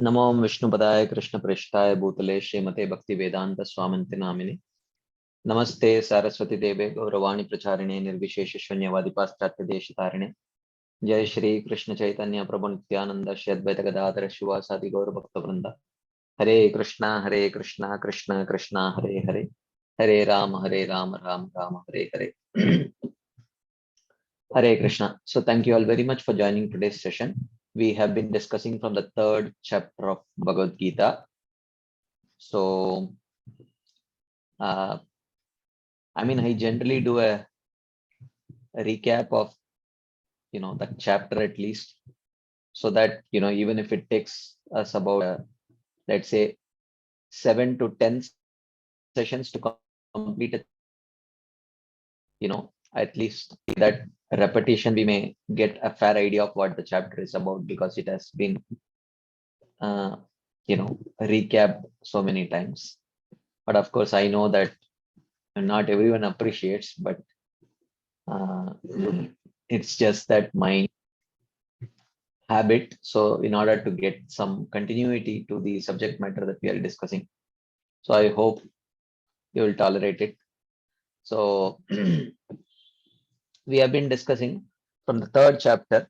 नमो विष्णुपदाय कृष्णप्रेष्ठाय भूतले श्रीमते भक्ति वेदांत स्वामिन्ति नामिने नमस्ते सारस्वती देवे गौरवाणी प्रचारिणे निर्विशेष शून्यवादी पाश्चात्य देश तारिणे जय श्री कृष्ण चैतन्य प्रभु नित्यानंद श्री अद्वैत गदाधर शिवासादि गौर भक्त वृंद हरे Krishna Krishna Krishna Hare Hare Hare Ram Ram Ram Hare Hare Hare Krishna. So thank you all very much for joining today's session. We have been discussing from the third chapter of Bhagavad Gita. So, uh, I generally do a recap of, that chapter at least, so that, even if it takes us about, let's say, 7 to 10 sessions to complete it, at least that repetition, we may get a fair idea of what the chapter is about because it has been uh, recap so many times. But of course, I know that not everyone appreciates, but uh, it's just that my habit. So in order to get some continuity to the subject matter that we are discussing, so I hope you will tolerate it. So we have been discussing from the third chapter.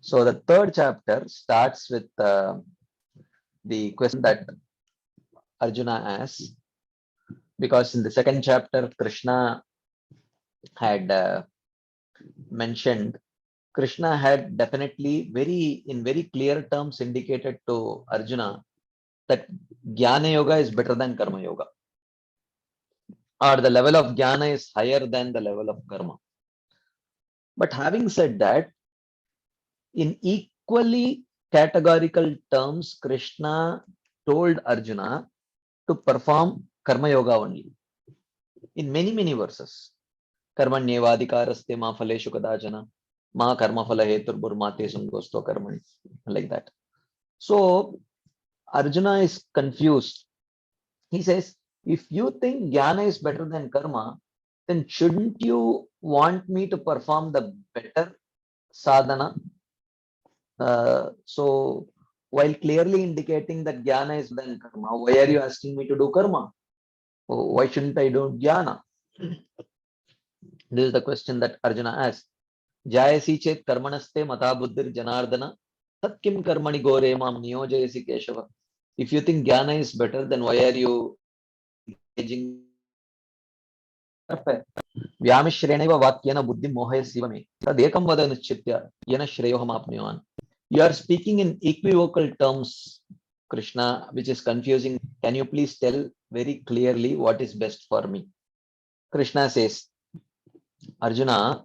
So the third chapter starts with the question that Arjuna asks, because in the second chapter, Krishna had mentioned, Krishna had definitely in very clear terms indicated to Arjuna that Jnana Yoga is better than Karma Yoga, or the level of Jnana is higher than the level of Karma. But having said that, in equally categorical terms, Krishna told Arjuna to perform Karma Yoga only in many verses. Karmanyevadikaraste ma phaleshu kadachana ma karma phala heturburmate sungosto karmani, like that. So Arjuna is confused. He says, if you think jnana is better than karma, then shouldn't you want me to perform the better sadhana? So while clearly indicating that jnana is better than karma, why are you asking me to do karma? Why shouldn't I do jnana? This is the question that Arjuna asks. Jayasi chet karmanaste mata buddhir janardana tat kim karmani gore mam niyojayasi keshava. If you think jnana is better, then why are you engaging व्यामिश्रेणैव वाक्येन बुद्धिं मोहयसीव मे तदेकं वद निश्चित्य येन श्रेयोहमाप्नुयान्. You are speaking in equivocal terms, Krishna, which is confusing. Can you please tell very clearly what is best for me? Krishna says, Arjuna,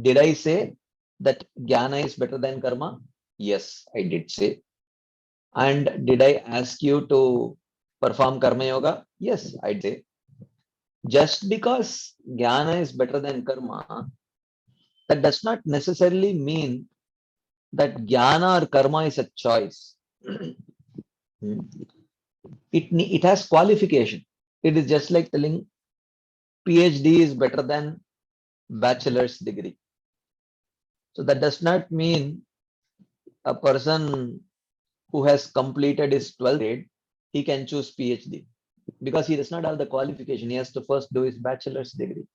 did I say that jnana is better than karma? Yes, I did say. And did I ask you to perform karma yoga? Yes, I did say. Just because jnana is better than karma, that does not necessarily mean that jnana or karma is a choice. It has qualification. It is just like telling PhD is better than bachelor's degree. So that does not mean a person who has completed his 12th grade, he can choose PhD because he does not have the qualification. He has to first do his bachelor's degree.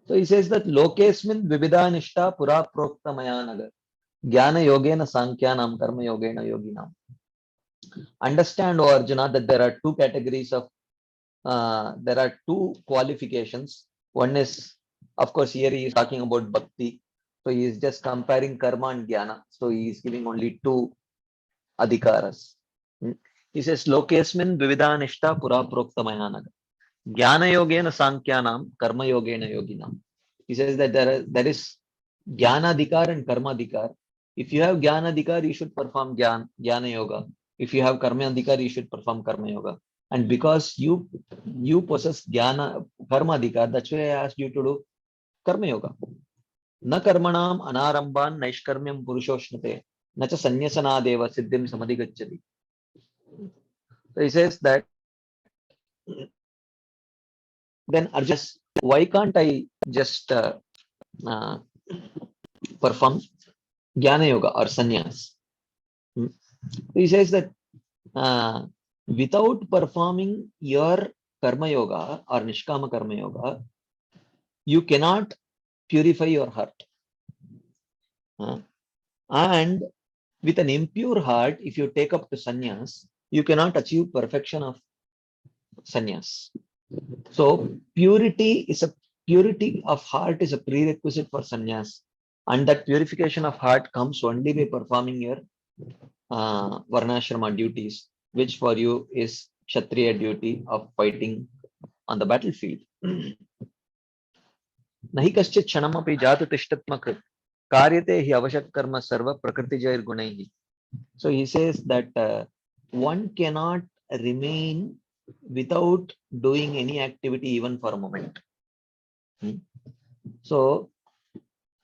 So he says that lokesmin vividha nishta pura prokta mayanagar jnana yogena sankhyanam karma yogena yoginam. Understand, O Arjuna, that there are two categories of, there are two qualifications. One is, of course, here he is talking about bhakti. So he is just comparing karma and jnana. So he is giving only two adhikaras. He says, Lokesmin vividhanishta pura prokta mayanaga. Jnana yogena sankhyanam karma yogena yoginam. He says that there is jnana adhikar and karma adhikar. If you have jnana adhikar, you should perform jnana yoga. If you have karma adhikar, you should perform karma yoga. And because you possess jnana karma adhikar, that's why I asked you to do karma yoga. Na karmanam anarambhan naishkarmyam purushoshnate na cha sanyasanadeva siddhim samadhigacchati. So he says that then Arjuna, why can't I just perform Jnana Yoga or sannyas. He says that without performing your karma yoga or nishkama karma yoga, you cannot purify your heart. And with an impure heart, if you take up to sannyas, you cannot achieve perfection of sannyas. So purity of heart is a prerequisite for sannyas, and that purification of heart comes only by performing your varnashrama duties, which for you is kshatriya duty of fighting on the battlefield. Nahi kaschit kshanamapi jatu tishtatmak karyate hi avashak karma sarva prakritijair gunaihi. So he says that one cannot remain without doing any activity even for a moment. So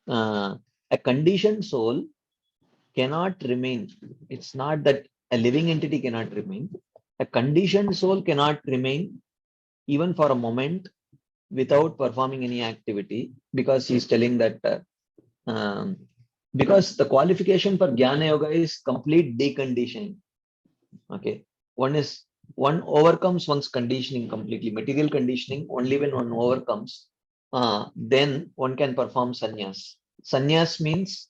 a conditioned soul cannot remain. It's not that a living entity cannot remain. A conditioned soul cannot remain even for a moment without performing any activity, because he's telling that because the qualification for Jnana Yoga is complete deconditioning. Okay, one overcomes one's conditioning completely, material conditioning. Only when one overcomes, then one can perform sannyas. Sannyas means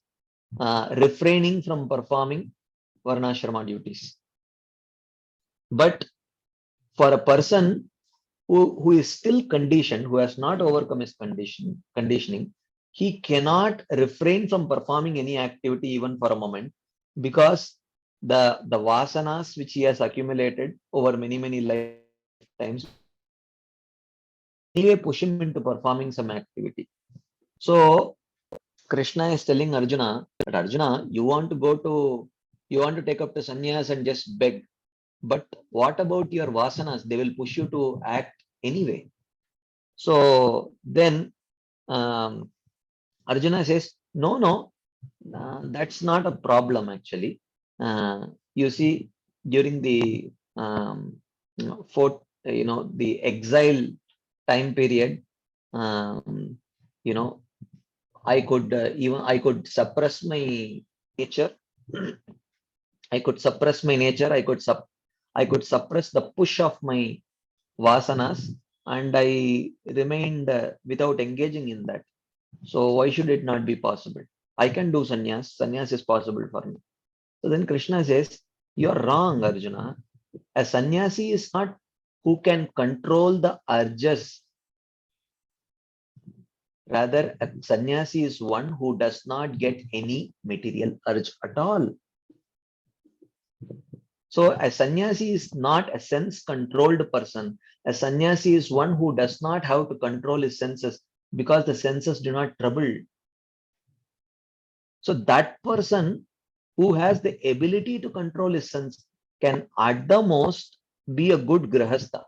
refraining from performing varnashrama duties. But for a person who is still conditioned, who has not overcome his conditioning, he cannot refrain from performing any activity even for a moment, because the vasanas which he has accumulated over many lifetimes anyway push him into performing some activity. So Krishna is telling Arjuna that Arjuna, you want to take up the sannyas and just beg. But what about your vasanas? They will push you to act anyway. So then Arjuna says, no, that's not a problem actually. You see, during the the exile time period, um, you know, I could suppress my nature. I could suppress my nature. I could suppress the push of my vasanas, and I remained without engaging in that. So why should it not be possible? I can do sannyas. Sannyas is possible for me. So then Krishna says, you're wrong, Arjuna. A sannyasi is not who can control the urges. Rather, a sannyasi is one who does not get any material urge at all. So a sannyasi is not a sense-controlled person. A sannyasi is one who does not have to control his senses, because the senses do not trouble. So that person who has the ability to control his sense can at the most be a good grahastha.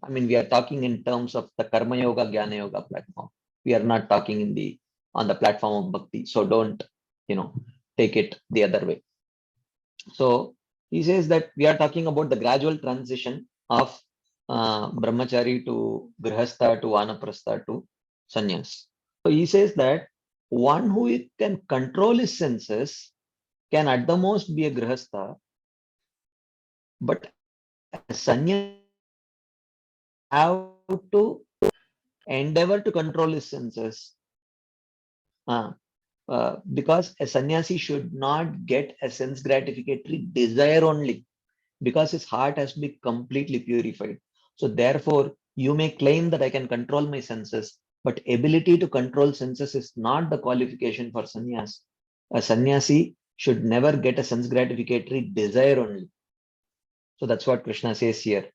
I mean, we are talking in terms of the Karma Yoga, Jnana Yoga platform. We are not talking on the platform of bhakti. So don't, take it the other way. So he says that we are talking about the gradual transition of brahmachari to grihastha to vanaprastha to sannyas. So he says that one who can control his senses can at the most be a grihastha, but a sannyasi have to endeavor to control his senses. Because a sannyasi should not get a sense gratificatory desire only, because his heart has to be completely purified. So therefore, you may claim that I can control my senses, but ability to control senses is not the qualification for sannyas. A sannyasi should never get a sense gratificatory desire only. So that's what Krishna says here.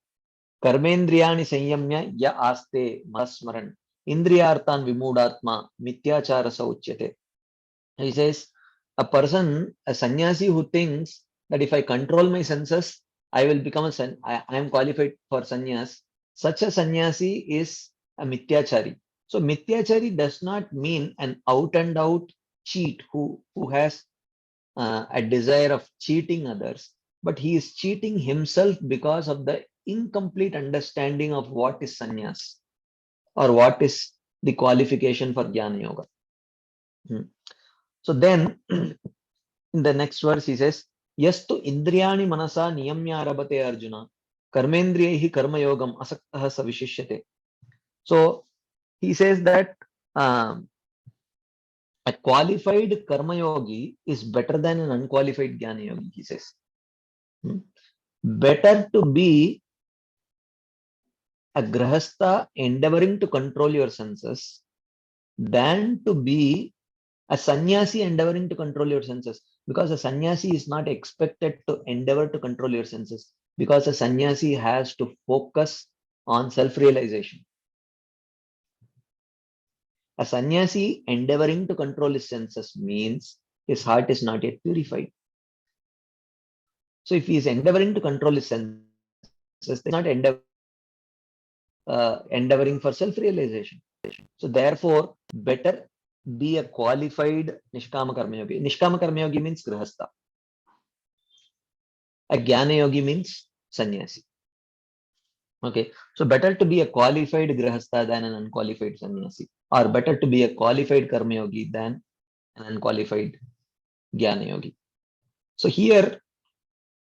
Karmendriyani sanyamya ya aste masmaran indriyartan vimudatma mityacharasa uchyate. He says, a sannyasi who thinks that if I control my senses, I will become I am qualified for sannyas. Such a sannyasi is a mityachari. So mityachari does not mean an out and out cheat who has a desire of cheating others, but he is cheating himself because of the incomplete understanding of what is sannyas or what is the qualification for Jnana Yoga. So then in the next verse he says, Yastu indriyani manasa niyamya arabate Arjuna, karmendriyehi karma yogam asaktah savishishyate. So he says that a qualified karma yogi is better than an unqualified jnana yogi, he says. Better to be a grahastha endeavoring to control your senses than to be a sannyasi endeavoring to control your senses, because a sannyasi is not expected to endeavor to control your senses, because a sannyasi has to focus on self-realization. A sannyasi endeavoring to control his senses means his heart is not yet purified. So if he is endeavoring to control his senses, he's not endeavoring for self-realization. So therefore, better be a qualified Nishkama Karma Yogi. Nishkama Karma Yogi means Grihastha. A Jnana Yogi means Sannyasi. Okay, so better to be a qualified Grihastha than an unqualified Sannyasi, or better to be a qualified Karma Yogi than an unqualified Jnana Yogi. So here,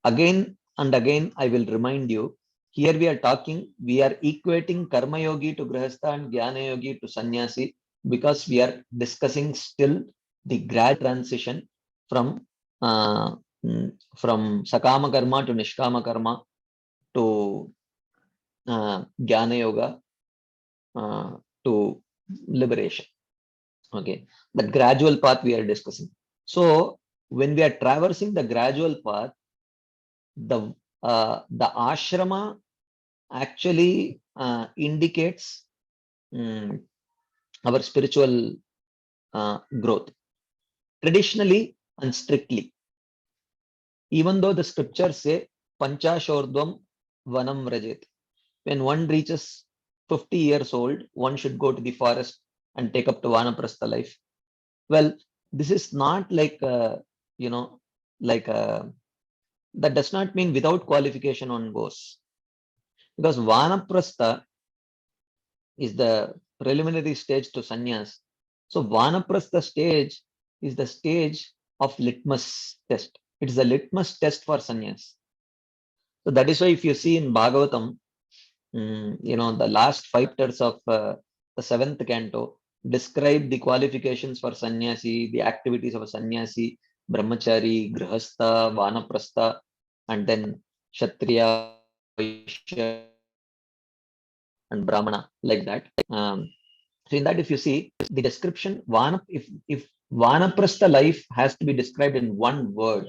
again and again, I will remind you, here we are equating Karma Yogi to Grihastha and Jnana Yogi to Sannyasi, because we are discussing still the grad transition from Sakama Karma to Nishkama Karma to Jnana Yoga to liberation. Okay, the gradual path we are discussing. So when we are traversing the gradual path, the ashrama actually indicates our spiritual growth. Traditionally and strictly, even though the scriptures say Panchashordvam Vanam Rajet, when one reaches 50 years old, one should go to the forest and take up the Vanaprastha life. Well, this is not like, like that does not mean without qualification one goes. Because Vanaprastha is the preliminary stage to sannyas. So Vanaprastha stage is the stage of litmus test. It is a litmus test for sannyas. So that is why if you see in Bhagavatam, the last 5 texts of the 7th canto describe the qualifications for sannyasi, the activities of a sannyasi, brahmachari, grihastha, vanaprastha, and then kshatriya, vaishya, and brahmana, like that. So in that, if you see the description, if vanaprastha life has to be described in one word,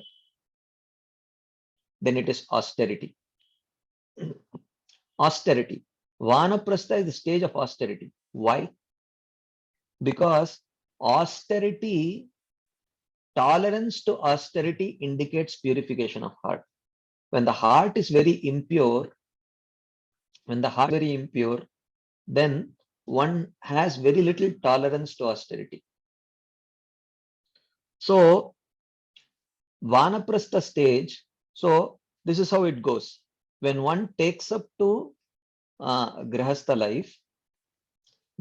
then it is austerity. Austerity. Vanaprastha is the stage of austerity. Why? Because austerity, tolerance to austerity indicates purification of heart. When the heart is very impure, then one has very little tolerance to austerity. So Vanaprastha stage, so this is how it goes. When one takes up to Grihastha life,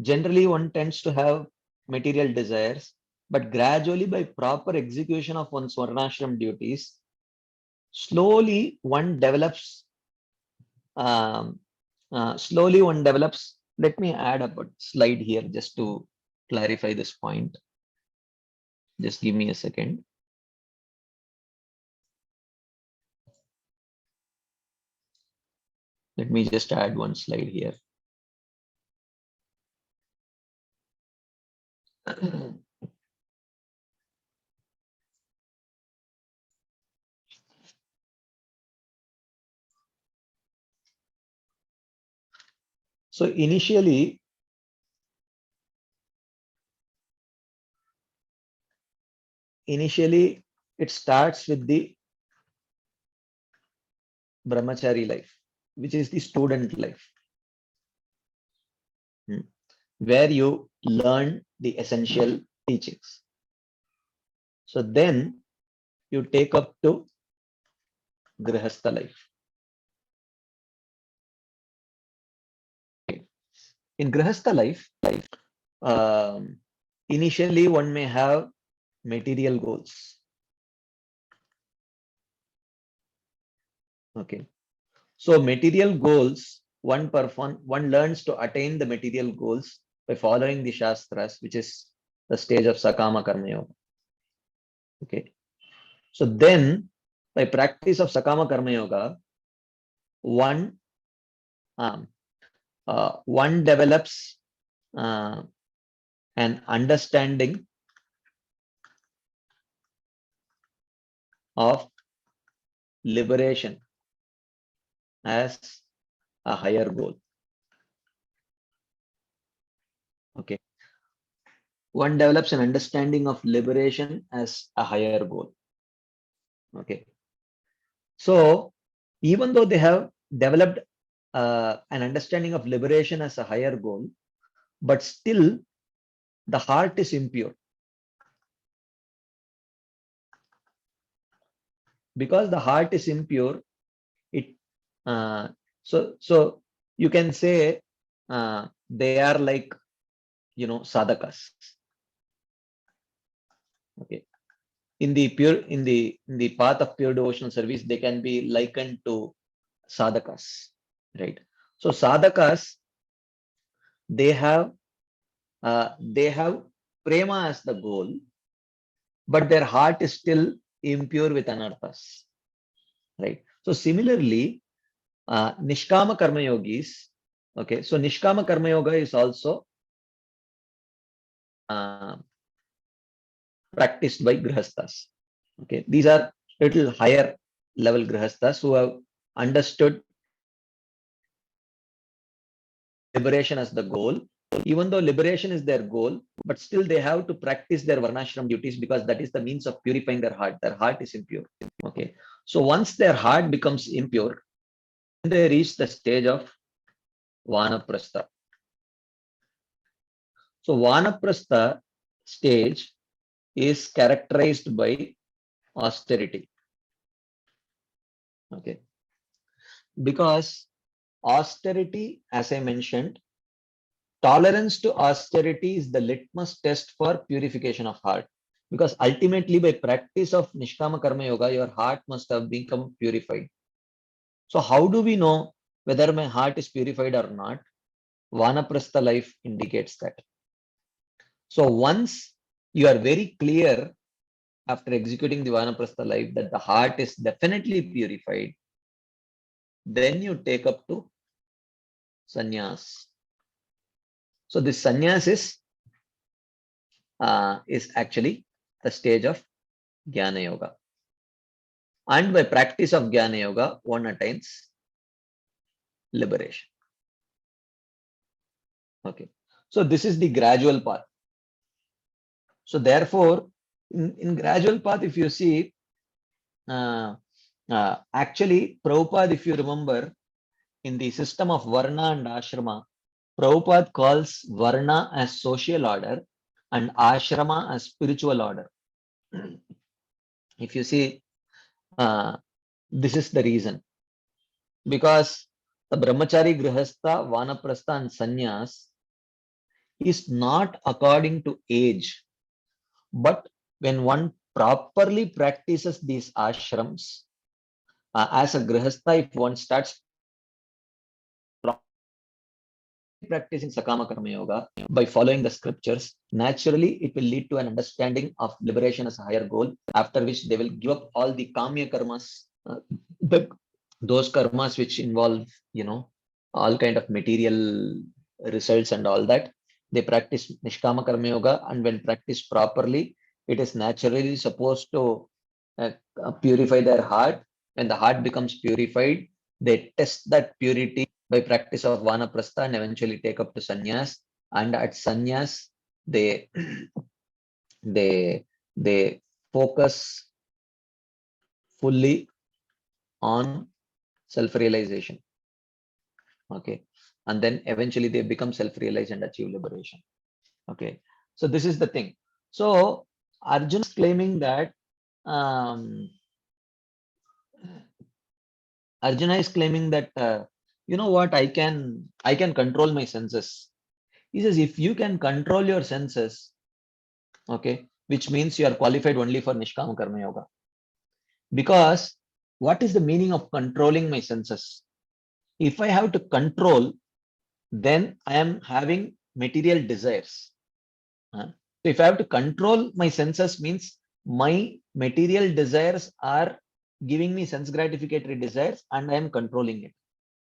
generally one tends to have material desires, but gradually by proper execution of one's Varnashram duties, slowly one develops, let me add up a slide here just to clarify this point. Just give me a second. Let me just add one slide here. So initially, it starts with the brahmachari life, which is the student life, where you learn the essential teachings. So then you take up to grihastha life. In grihastha life, initially one may have material goals. Okay. So material goals, one learns to attain the material goals by following the Shastras, which is the stage of Sakama Karma Yoga. Okay. So then by practice of Sakama Karma Yoga, one develops an understanding of liberation as a higher goal. Okay. One develops an understanding of liberation as a higher goal. Okay. So even though they have developed an understanding of liberation as a higher goal, but still the heart is impure. Because the heart is impure, it so you can say they are like, sadhakas. Okay. In the path of pure devotional service, they can be likened to sadhakas, right? So sadhakas, they have prema as the goal, but their heart is still impure with anarthas, right? So similarly, nishkama karma yogis, okay, so nishkama karma yoga is also practiced by grihasthas. Okay, these are little higher level grihasthas who have understood liberation as the goal. Even though liberation is their goal, but still they have to practice their varnashram duties, because that is the means of purifying their heart. Their heart is impure. Okay, so once their heart becomes impure, they reach the stage of vanaprastha. So vanaprastha stage is characterized by austerity. Okay, because austerity, as I mentioned, tolerance to austerity is the litmus test for purification of heart. Because ultimately, by practice of Nishkama Karma Yoga, your heart must have become purified. So how do we know whether my heart is purified or not? Vanaprastha life indicates that. So once you are very clear after executing the Vanaprastha life that the heart is definitely purified, then you take up to sannyas. So this sannyas is actually the stage of Jnana Yoga. And by practice of Jnana Yoga, one attains liberation. Okay. So this is the gradual path. So therefore, in gradual path, if you see, actually, Prabhupada, if you remember, in the system of Varna and Ashrama, Prabhupada calls Varna as social order and Ashrama as spiritual order. If you see, this is the reason. Because the Brahmachari, Grihastha, Vanaprastha and Sannyas is not according to age, but when one properly practices these ashrams, as a Grihastha, if one starts practicing Sakama Karma Yoga by following the scriptures, naturally it will lead to an understanding of liberation as a higher goal, after which they will give up all the Kamya karmas, those karmas which involve, all kind of material results and all that. They practice Nishkama Karma Yoga, and when practiced properly, it is naturally supposed to purify their heart. When the heart becomes purified, they test that purity by practice of Vanaprastha and eventually take up to sannyas. And at sannyas, they they focus fully on self-realization. Okay, and then eventually they become self-realized and achieve liberation. Okay, so this is the thing. So Arjuna is claiming that Arjuna is claiming that you know what, I can control my senses. He says, if you can control your senses, okay, which means you are qualified only for Nishkama Karma Yoga. Because what is the meaning of controlling my senses? If I have to control, then I am having material desires. So if I have to control my senses, means my material desires are giving me sense gratificatory desires and I am controlling it.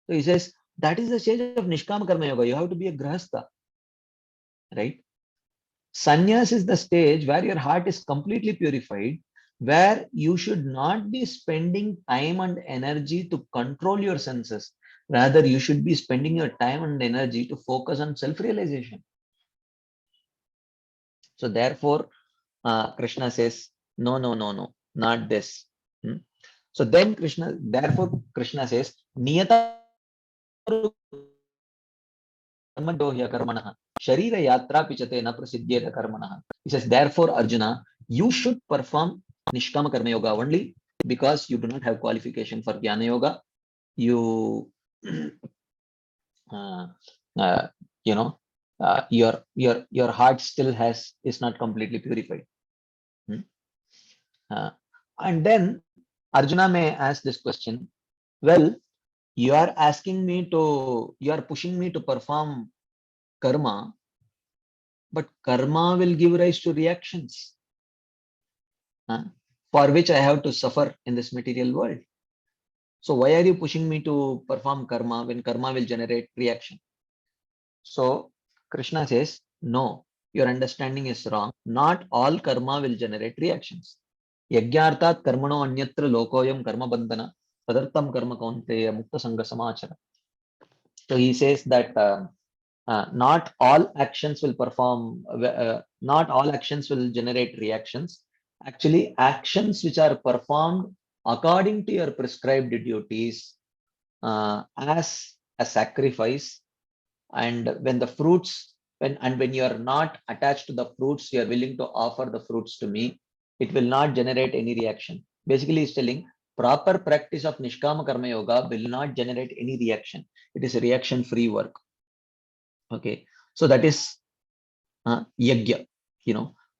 So he says that is the stage of Nishkama Karma Yoga. You have to be a grahastha, right? Sannyas is the stage where your heart is completely purified, where you should not be spending time and energy to control your senses. Rather, you should be spending your time and energy to focus on self-realization. So therefore, Krishna says, no, no, no, no, not this. So then therefore Krishna says, Niyata karmanah, sharira yatra pichate na prasiddhyeta karmanah. He says, therefore, Arjuna, you should perform Nishkama Karma Yoga only because you do not have qualification for Jnana Yoga. You, you know, your heart still is not completely purified. And then Arjuna may ask this question, well, you are pushing me to perform karma, but karma will give rise to reactions for which I have to suffer in this material world. So why are you pushing me to perform karma when karma will generate reaction? So Krishna says, no, your understanding is wrong. Not all karma will generate reactions. Yagyartat karmano anyatra lokoyam karma bandhana tadartam karma kaunteya mukta sangha samachara. So he says that not all actions will not all actions will generate reactions. Actually, actions which are performed according to your prescribed duties as a sacrifice, and when you are not attached to the fruits, you are willing to offer the fruits to me, it will not generate any reaction. Basically, he's telling proper practice of Nishkama Karma Yoga will not generate any reaction. It is a reaction-free work. Okay, so that is yajna,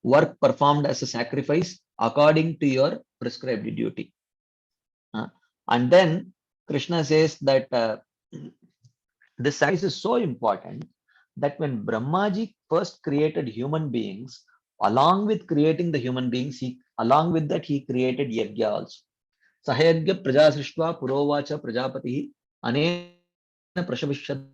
work performed as a sacrifice according to your prescribed duty. And then Krishna says that this sacrifice is so important that when Brahmaji first created human beings, along with creating the human beings, along with that he created yajna also. Sahayagya praja srishtva purovacha prajapati anena prashavishyad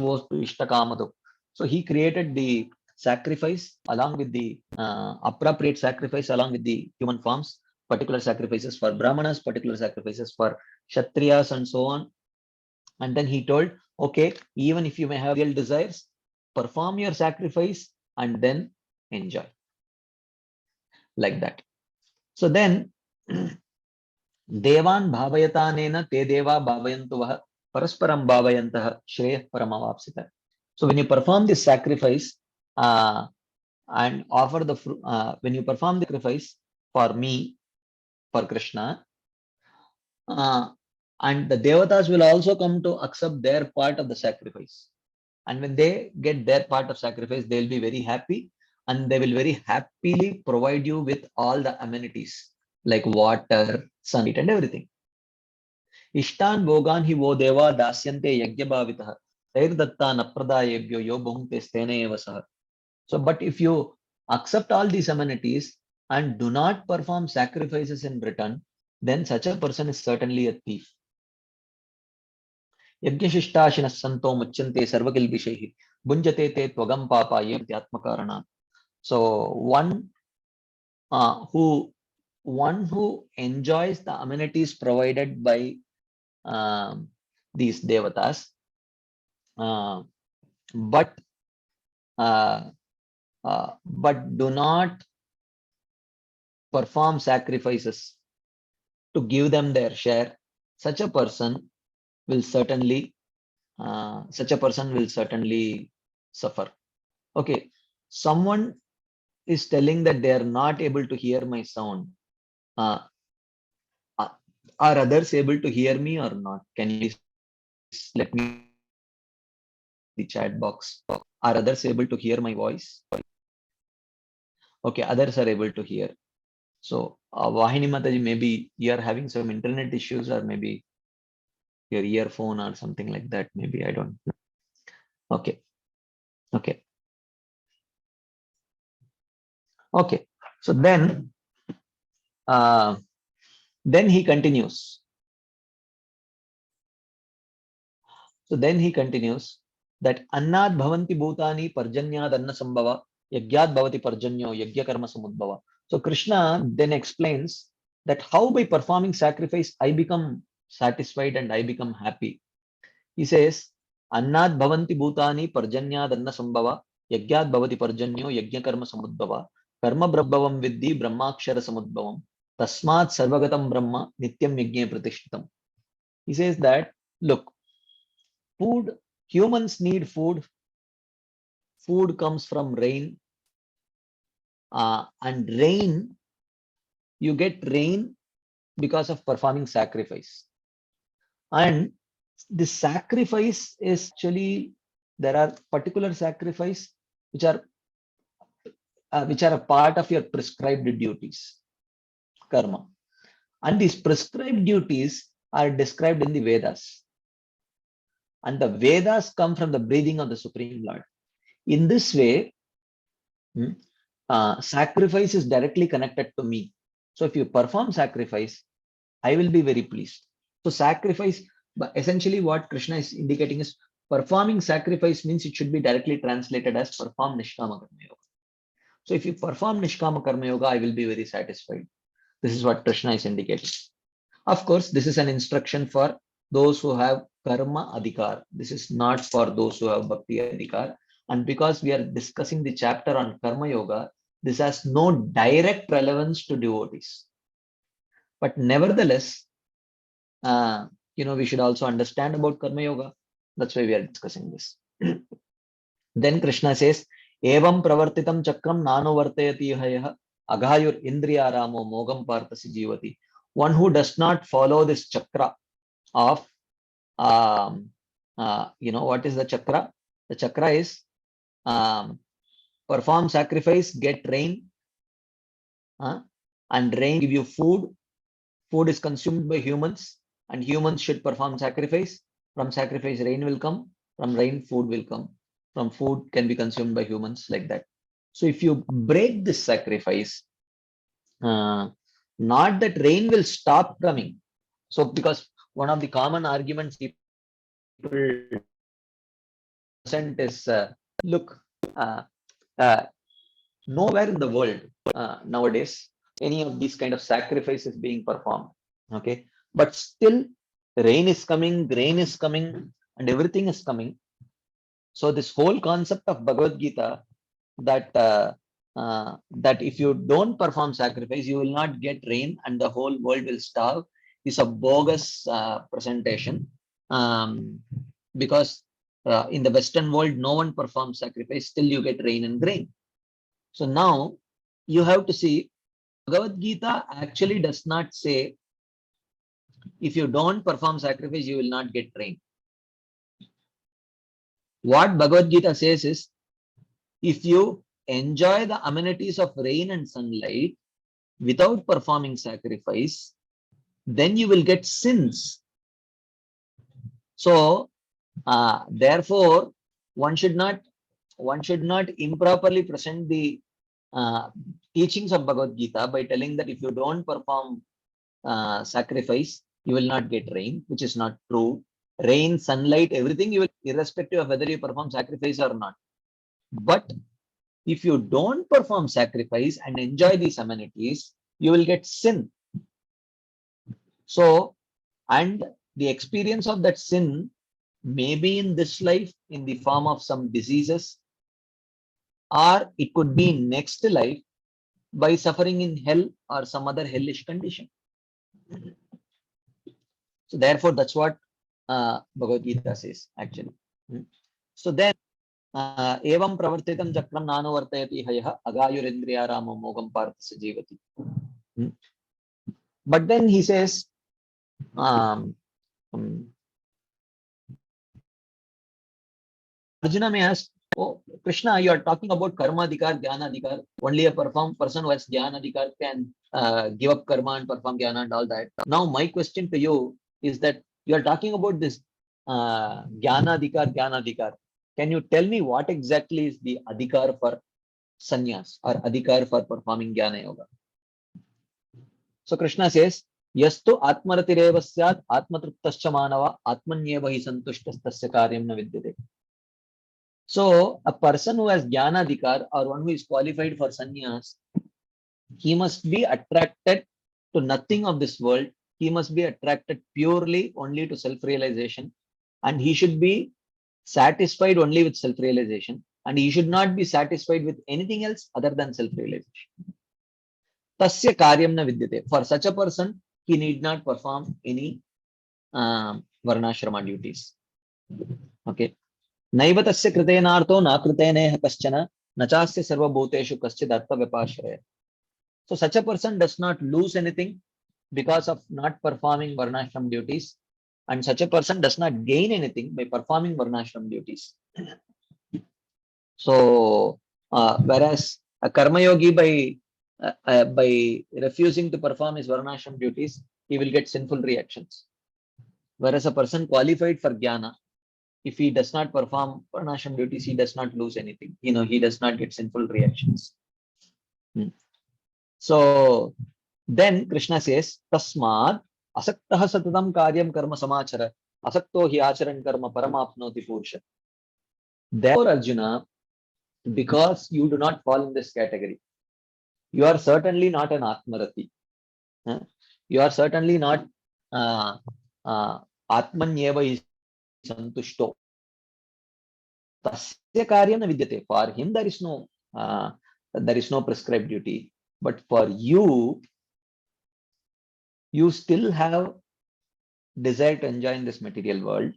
ishtakamadu. So he created the sacrifice along with the appropriate sacrifice along with the human forms, particular sacrifices for Brahmanas, particular sacrifices for Kshatriyas and so on. And then he told, okay, even if you may have real desires, perform your sacrifice and then enjoy. Like that. So then, Devan bhavayatanena te deva bhavayantu vaha parasparam bhavayantah shreyah paramavapsita. So when you perform this sacrifice and offer when you perform the sacrifice for me, for Krishna, and the devatas will also come to accept their part of the sacrifice. And when they get their part of sacrifice, they will be very happy and they will very happily provide you with all the amenities like water, sun, and everything. Ishtan Bogan hi wo deva dasyante yajna bhavitah datta napradayebhyo yo bhungte stene evasah. So, but if you accept all these amenities and do not perform sacrifices in return, then such a person is certainly a thief. Yajnashishtashinas santo muchyante sarvakilbishaihi bunjate te tvagam papa yatmakarana. So one who enjoys the amenities provided by these devatas, but do not perform sacrifices to give them their share, such a person will certainly suffer. Okay, someone is telling that they are not able to hear my sound. Are others able to hear me or not? Can you let me the chat box? Are others able to hear my voice? Okay, others are able to hear. So, Vahini Mataji, maybe you are having some internet issues, or maybe your earphone or something like that. Maybe I don't know. Okay, okay, okay. So then he continues. So then he continues that annad bhavanti bhutani parjanyad anna sambhava yagyad bhavati parjanyo yagya karma samudbhava. So Krishna then explains that how by performing sacrifice I become satisfied and I become happy. He says, annad bhavanti bhutani parjanyad anna sambhava yagyad bhavati parjanyo yagya karma samudbhava karma brahmavam viddhi brahmakshara samudbhavam tasmat sarvagatam brahma nityam yajne pratishtitam. He says that, look, food, humans need food. Food comes from rain, and rain, you get rain because of performing sacrifice. And the sacrifice is actually, there are particular sacrifice which are a part of your prescribed duties, karma. And these prescribed duties are described in the Vedas. And the Vedas come from the breathing of the Supreme Lord. In this way, sacrifice is directly connected to me. So if you perform sacrifice, I will be very pleased. So sacrifice, but essentially what Krishna is indicating is performing sacrifice means it should be directly translated as perform Nishkama Karma Yoga. So if you perform Nishkama Karma Yoga, I will be very satisfied. This is what Krishna is indicating. Of course, this is an instruction for those who have Karma Adhikar. This is not for those who have Bhakti Adhikar. And because we are discussing the chapter on Karma Yoga, this has no direct relevance to devotees. But nevertheless, we should also understand about Karma Yoga. That's why we are discussing this. Then Krishna says, Evam pravartitam chakram nano vartayati hayah aghayur indriyaramo mogam partasi jivati. One who does not follow this chakra of, what is the chakra? The chakra is perform sacrifice, get rain, and rain give you food. Food is consumed by humans, and humans should perform sacrifice. From sacrifice, rain will come. From rain, food will come. From food can be consumed by humans, like that. So if you break this sacrifice, not that rain will stop coming. So because one of the common arguments people present is, look, nowhere in the world nowadays any of these kind of sacrifices being performed. Okay, but still rain is coming, grain is coming, and everything is coming. So this whole concept of Bhagavad Gita, that that if you don't perform sacrifice, you will not get rain and the whole world will starve, is a bogus presentation. Because in the Western world, no one performs sacrifice, still you get rain and grain. So now you have to see, Bhagavad Gita actually does not say if you don't perform sacrifice, you will not get rain. What Bhagavad Gita says is, if you enjoy the amenities of rain and sunlight without performing sacrifice, then you will get sins. So therefore, one should not improperly present the teachings of Bhagavad Gita by telling that if you don't perform sacrifice, you will not get rain, which is not true. Rain, sunlight, everything you will, irrespective of whether you perform sacrifice or not. But if you don't perform sacrifice and enjoy these amenities, you will get sin. So, and the experience of that sin may be in this life in the form of some diseases, or it could be in next life by suffering in hell or some other hellish condition. So therefore, that's what Bhagavad Gita says actually. So then, evam pravartitam chakram nano vartayati hayah agayurendriya ramo mogam partasa jivati. But then he says, Arjuna may ask, Oh, Krishna, you are talking about karma adhikar, jnana adhikar. Only a person who has jnana adhikar can give up karma and perform jnana and all that. Now, my question to you is that you are talking about this jnana adhikar. Can you tell me what exactly is the adhikar for sannyas or adhikar for performing jnana yoga? So Krishna says, Yastu atmaratireva syat atmatruptascha manava atmanyeva hi santushtastasya karyam na vidyate. So a person who has jnana adhikar or one who is qualified for sannyas, he must be attracted to nothing of this world. He must be attracted purely only to self-realization, and he should be satisfied only with self-realization, and he should not be satisfied with anything else other than self-realization. Tasya karyam na vidyate. For such a person, he need not perform any varnashrama duties. Okay. Naiva tasya kritenartho na kriteneha kaschana nachasya sarvabhuteshu kaschid artha vipashraya. So such a person does not lose anything because of not performing varnashram duties, and such a person does not gain anything by performing varnashram duties. So whereas a karma yogi by refusing to perform his varnashram duties, he will get sinful reactions. Whereas a person qualified for jnana, if he does not perform varnashram duties, he does not lose anything. He does not get sinful reactions. So then Krishna says, Tasmad asaktah satatam karyam karma samachara asakto hi acharan karma paramapnoti purusha. Therefore, Arjuna, because you do not fall in this category, you are certainly not an Atmarati. You are certainly not Atmanyeva santushto. Tasya karyam na vidyate. For him, there is no prescribed duty. But for you, you still have desire to enjoy in this material world.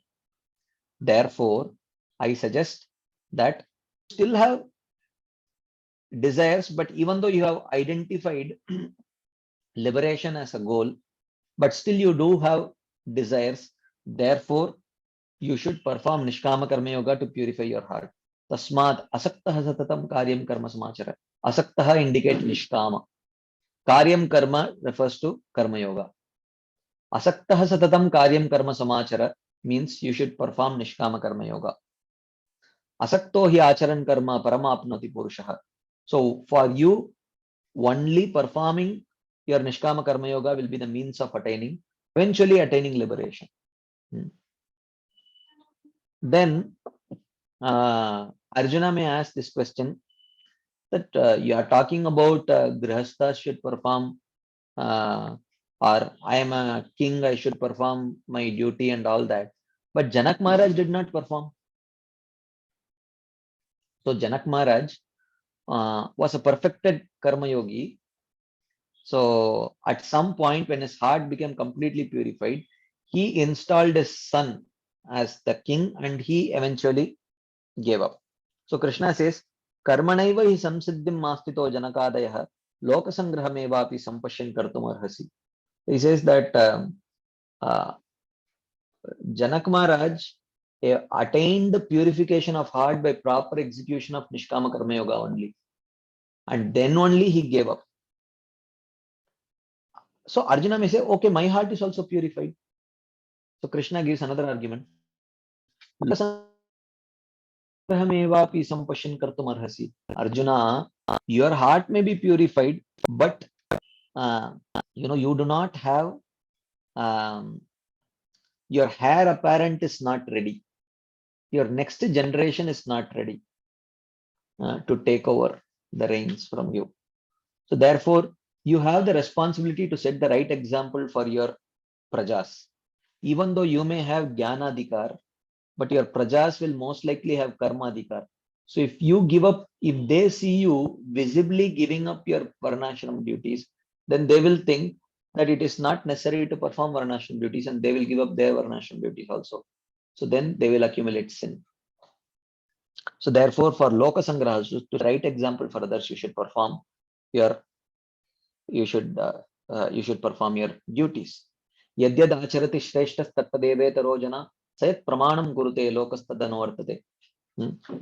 Therefore, I suggest that you still have desires, but even though you have identified liberation as a goal, but still you do have desires. Therefore, you should perform Nishkama Karma Yoga to purify your heart. Tasmad asaktaha satatam karyam karma samachara. Asaktaha indicate Nishkama. Karyam karma refers to Karma Yoga. Asaktaha satatam karyam karma samachara means you should perform Nishkama Karma Yoga. Asakto hi acharan karma paramapnoti purushaha. So for you, only performing your Nishkama Karma Yoga will be the means of eventually attaining liberation. Then Arjuna may ask this question that you are talking about Grihasthas should perform, or I am a king, I should perform my duty and all that. But Janak Maharaj did not perform. So Janak Maharaj was a perfected Karma Yogi. So at some point when his heart became completely purified, he installed his son as the king and he eventually gave up. So Krishna says, Karmanaiva hi samsiddhim mastito janakadayah lokasangrahamevapi sampashyan kartum arhasi. He says that Janak Maharaj attained the purification of heart by proper execution of Nishkama Karma Yoga only. And then only he gave up. So Arjuna may say, okay, my heart is also purified. So Krishna gives another argument. Arjuna, your heart may be purified, but you do not have your heir apparent is not ready. Your next generation is not ready to take over the reins from you. So therefore, you have the responsibility to set the right example for your prajas. Even though you may have jnana adhikar, but your prajas will most likely have karma adhikar. So if you give up, if they see you visibly giving up your varnashram duties, then they will think that it is not necessary to perform varnashram duties and they will give up their varnashram duties also. So then they will accumulate sin. So therefore, for loka sangraha, to write example for others, you should perform your duties. Yadyad acharati shreshtas tattadevetaro jana sayat pramanam gurute lokastadanu vartate.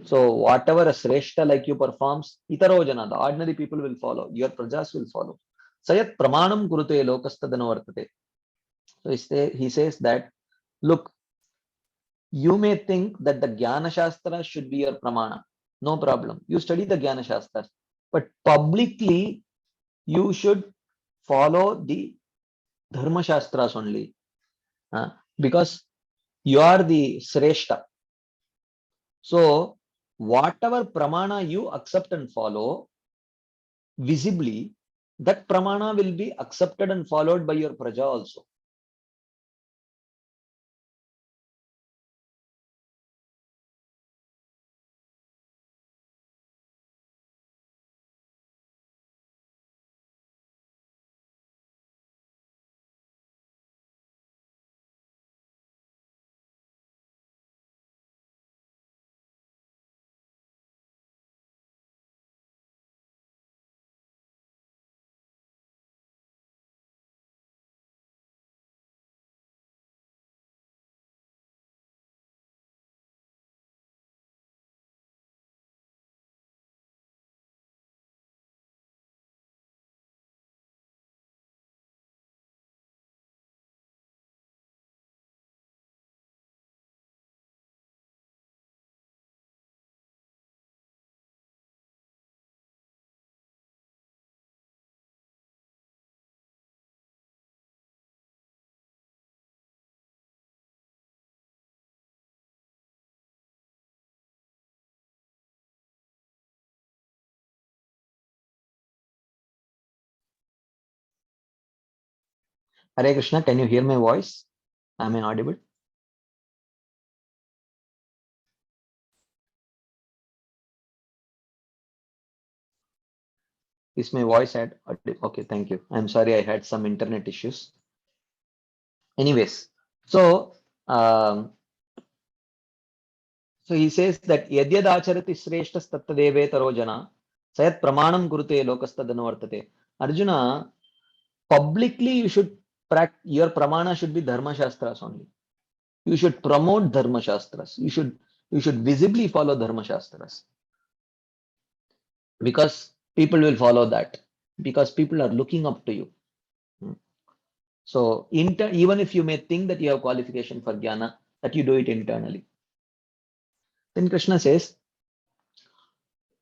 So whatever a Sreshta like you performs, Itarojana, the ordinary people will follow, your prajas will follow. Sayat pramanam kurute lokastadana vartate. So he says that, look, you may think that the Jnana Shastra should be your pramana. No problem. You study the Jnana Shastras. But publicly, you should follow the Dharma Shastras only. Because you are the Sreshta. So, whatever pramana you accept and follow, visibly, that pramana will be accepted and followed by your praja also. Hare Krishna, can you hear my voice? Am I audible? Is my voice at? Okay, thank you. I'm sorry, I had some internet issues. Anyways, so um, so he says that yadyad acharati sreshtas tattadeve tarojana sayat pramanam kurute lokastadanavartate. Arjuna, publicly you should practice, your pramana should be dharma shastras only. You should promote dharma shastras. You should visibly follow dharma shastras because people will follow that because people are looking up to you. So even if you may think that you have qualification for jnana, that you do it internally. Then Krishna says,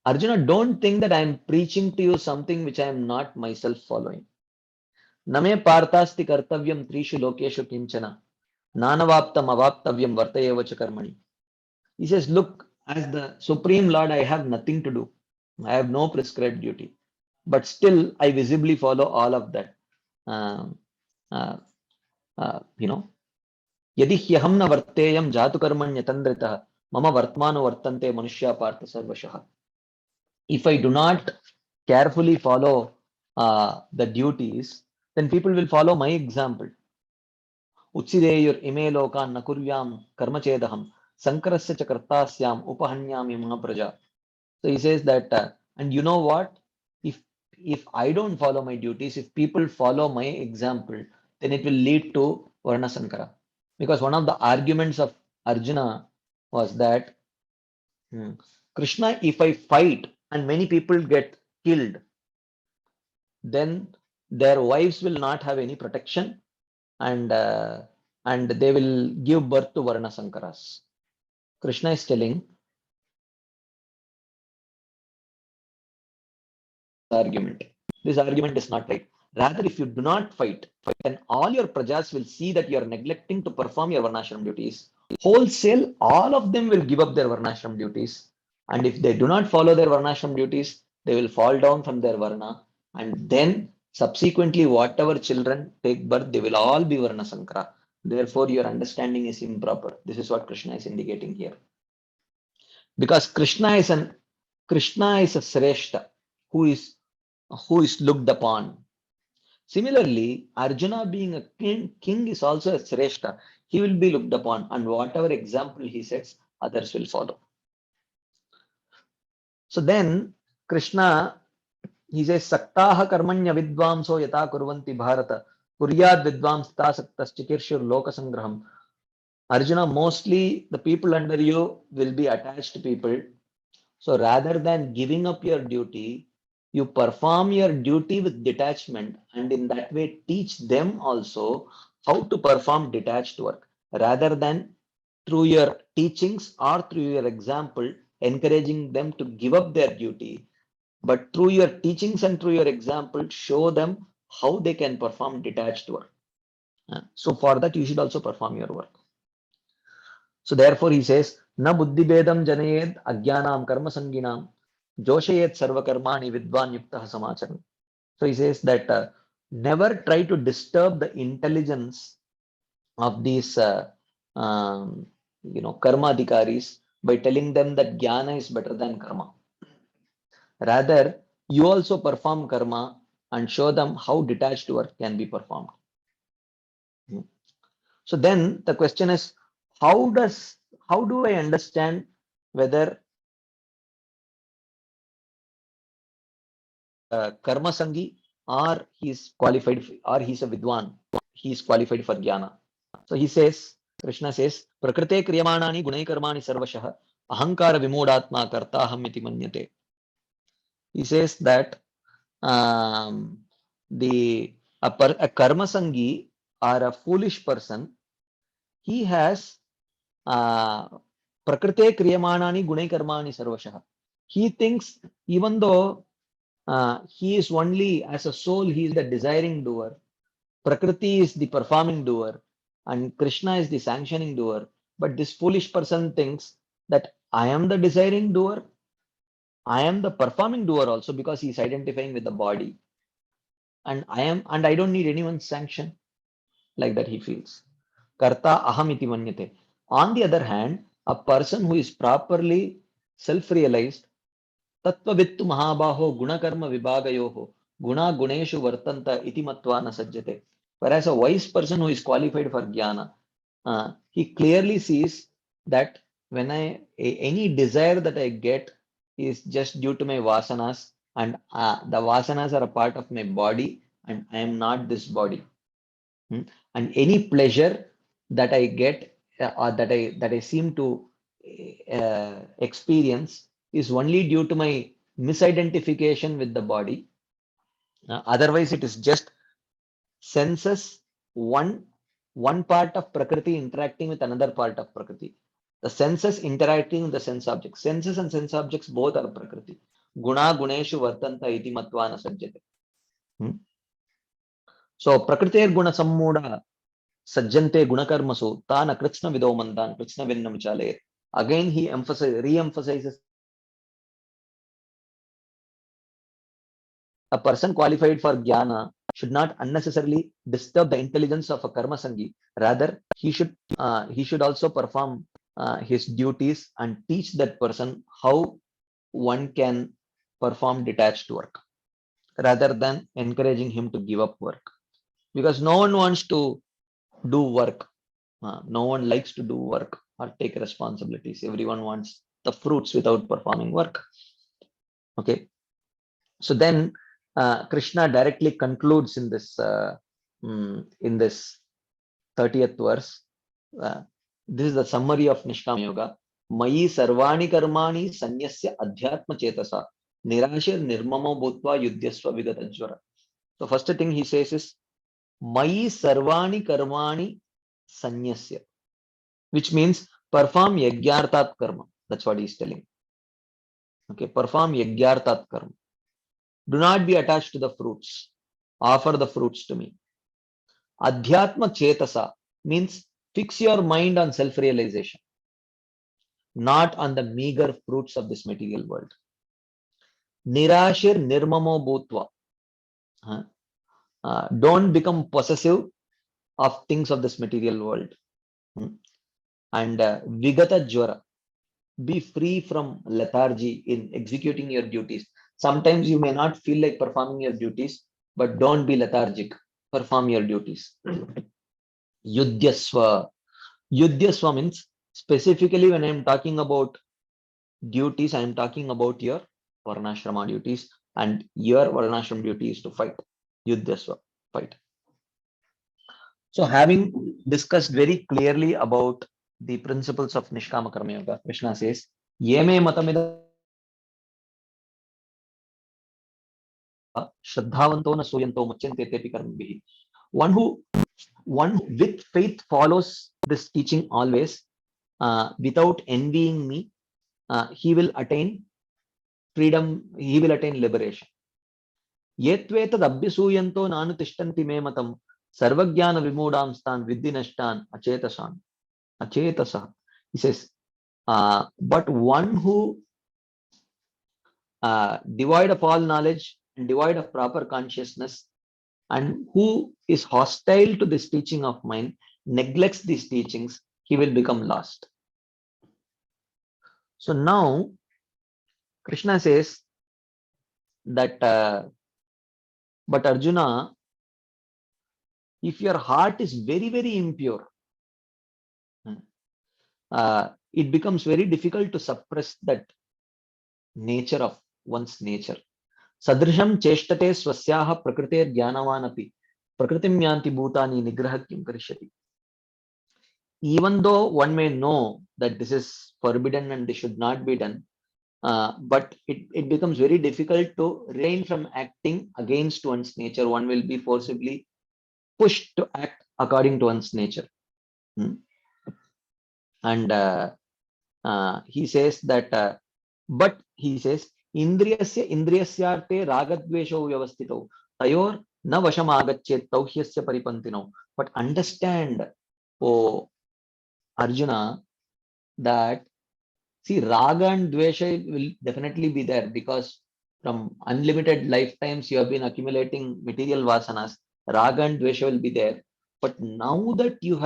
Arjuna, don't think that I am preaching to you something which I am not myself following. Name partasti kartavyam trishu lokeshu kinchana. Nanavaptam avaptavyam vartayevacha karmani. He says, look, as the Supreme Lord, I have nothing to do. I have no prescribed duty. But still, I visibly follow all of that. Um, uh, you know, यदि ह्यहं न वर्तेयं जातु कर्मण्यतन्द्रितः मम वर्तमानो वर्तन्ते मनुष्या पार्थ सर्वशः. If I do not carefully follow the duties, then people will follow my example. Utsideyur ime lokan nakuryam karmachedaham sankarasya cha kartasyam upahanyami mahapraja. So he says that, and you know what? If if I don't follow my duties, if people follow my example, then it will lead to Varna Sankara. Because one of the arguments of Arjuna was that Krishna, if I fight and many people get killed, then their wives will not have any protection and they will give birth to Varna Sankaras. Krishna is telling argument. This argument is not right. Rather, if you do not fight, then all your prajas will see that you are neglecting to perform your varnashram duties. Wholesale, all of them will give up their varnashram duties. And if they do not follow their varnashram duties, they will fall down from their varna. And then subsequently, whatever children take birth, they will all be varna sankara. Therefore, your understanding is improper. This is what Krishna is indicating here. Because Krishna is a Sreshta who is looked upon. Similarly, Arjuna being a king is also a Sreshta. He will be looked upon, and whatever example he sets, others will follow. So then Krishna, he says, Saktaha karmanya vidvamso yata kurvanti bharata kuryad vidvams tasaktas chikirshur lokasangraham Arjuna, mostly the people under you will be attached people. So rather than giving up your duty, you perform your duty with detachment, and in that way teach them also how to perform detached work, rather than through your teachings or through your example encouraging them to give up their duty, but through your teachings and through your example show them how they can perform detached work. So for that you should also perform your work. So therefore he says, Na buddhi bedam janayed agyanam karma sanginam joshayet sarva karmani vidvan yuktah samacharan. So he says that never try to disturb the intelligence of these karma adhikaris by telling them that jnana is better than karma. Rather, you also perform karma and show them how detached work can be performed. So then the question is, how do I understand whether karma sangi or he's qualified or he's a vidwan, he's qualified for jnana? So he says, Krishna says, Prakrite kriyamanani gunai karmani sarvashah ahankara vimudatma kartaham iti manyate. He says that a karma sangi or a foolish person, he has prakrite kriyamanani gunai karmani sarvashah. He thinks even though he is only as a soul, he is the desiring doer. Prakriti is the performing doer and Krishna is the sanctioning doer. But this foolish person thinks that I am the desiring doer, I am the performing doer also, because he is identifying with the body. And I don't need anyone's sanction. Like that he feels. Karta aham iti manyate. On the other hand, a person who is properly self-realized, tattva vittu mahabaho gunakarma vibhagayoho guna guneshu vartanta iti matva na sajjate. Whereas a wise person who is qualified for jnana, he clearly sees that when any desire that I get is just due to my vasanas, and the vasanas are a part of my body, and I am not this body. And any pleasure that I get or that I seem to experience is only due to my misidentification with the body. Otherwise, it is just senses, one part of Prakriti interacting with another part of Prakriti. The senses interacting with the sense objects. Senses and sense objects both are Prakriti. Guna guneshu vartanta iti matvana sajjate. So Prakritir guna sammuda sajjante gunakarmasu tana krishna vidomandan krishna vinnam chale. Again, he re-emphasizes a person qualified for jnana should not unnecessarily disturb the intelligence of a karma sangi. Rather, he should also perform his duties and teach that person how one can perform detached work, rather than encouraging him to give up work. Because no one wants to do work. No one likes to do work or take responsibilities. Everyone wants the fruits without performing work. Okay. So then Krishna directly concludes in this 30th verse. This is the summary of Nishkama Yoga. Mayi sarvani karmani sanyasya adhyatma chetasa nirashir nirmamo bhutva yudhyasva vigatajvara. So first thing he says is Mayi sarvani karmani sanyasya, which means perform yagyartat karma. That's what he's telling. Okay, perform yagyartat karma. Do not be attached to the fruits. Offer the fruits to me. Adhyatma chetasa means fix your mind on self-realization, not on the meager fruits of this material world. Nirashir nirmamo bhutva. Don't become possessive of things of this material world. And vigata jvara. Be free from lethargy in executing your duties. Sometimes you may not feel like performing your duties, but don't be lethargic. Perform your duties. Yudhyasva. Yudhyasva means specifically when I am talking about duties, I am talking about your varnashrama duties, and your varnashram duty is to fight. Yudhyasva, fight. So having discussed very clearly about the principles of Nishkama Karma Yoga. Krishna says, Yeme matamida Shraddhavanto na suyanto muchyante tepi karmabhihi. One who with faith follows this teaching always, without envying me, he will attain freedom, he will attain liberation. Yetvetad abhyasuyanto nanu tishtanti me matam sarvajnana vimudam stan viddinashtan achetasan. Achetasa. He says, but one who devoid of all knowledge and devoid of proper consciousness and who is hostile to this teaching of mine, neglects these teachings, he will become lost. So now Krishna says that, but Arjuna, if your heart is very, very impure, it becomes very difficult to suppress that nature of one's nature. Sadrisham cheshtate swasyaha prakrite jnanavanapi prakritim yanti bhutani nigraha kim karishyati. Even though one may know that this is forbidden and this should not be done, but it becomes very difficult to refrain from acting against one's nature. One will be forcibly pushed to act according to one's nature. And he says that, but he says, indriyasyarte ragadvesho vyavastito tayor na vasham agachet tauhyasya paripantino. But understand, oh Arjuna, that see, raga and dvesha will definitely be there because from unlimited lifetimes you have been accumulating material vasanas. Raga and dvesha will be there. But now that you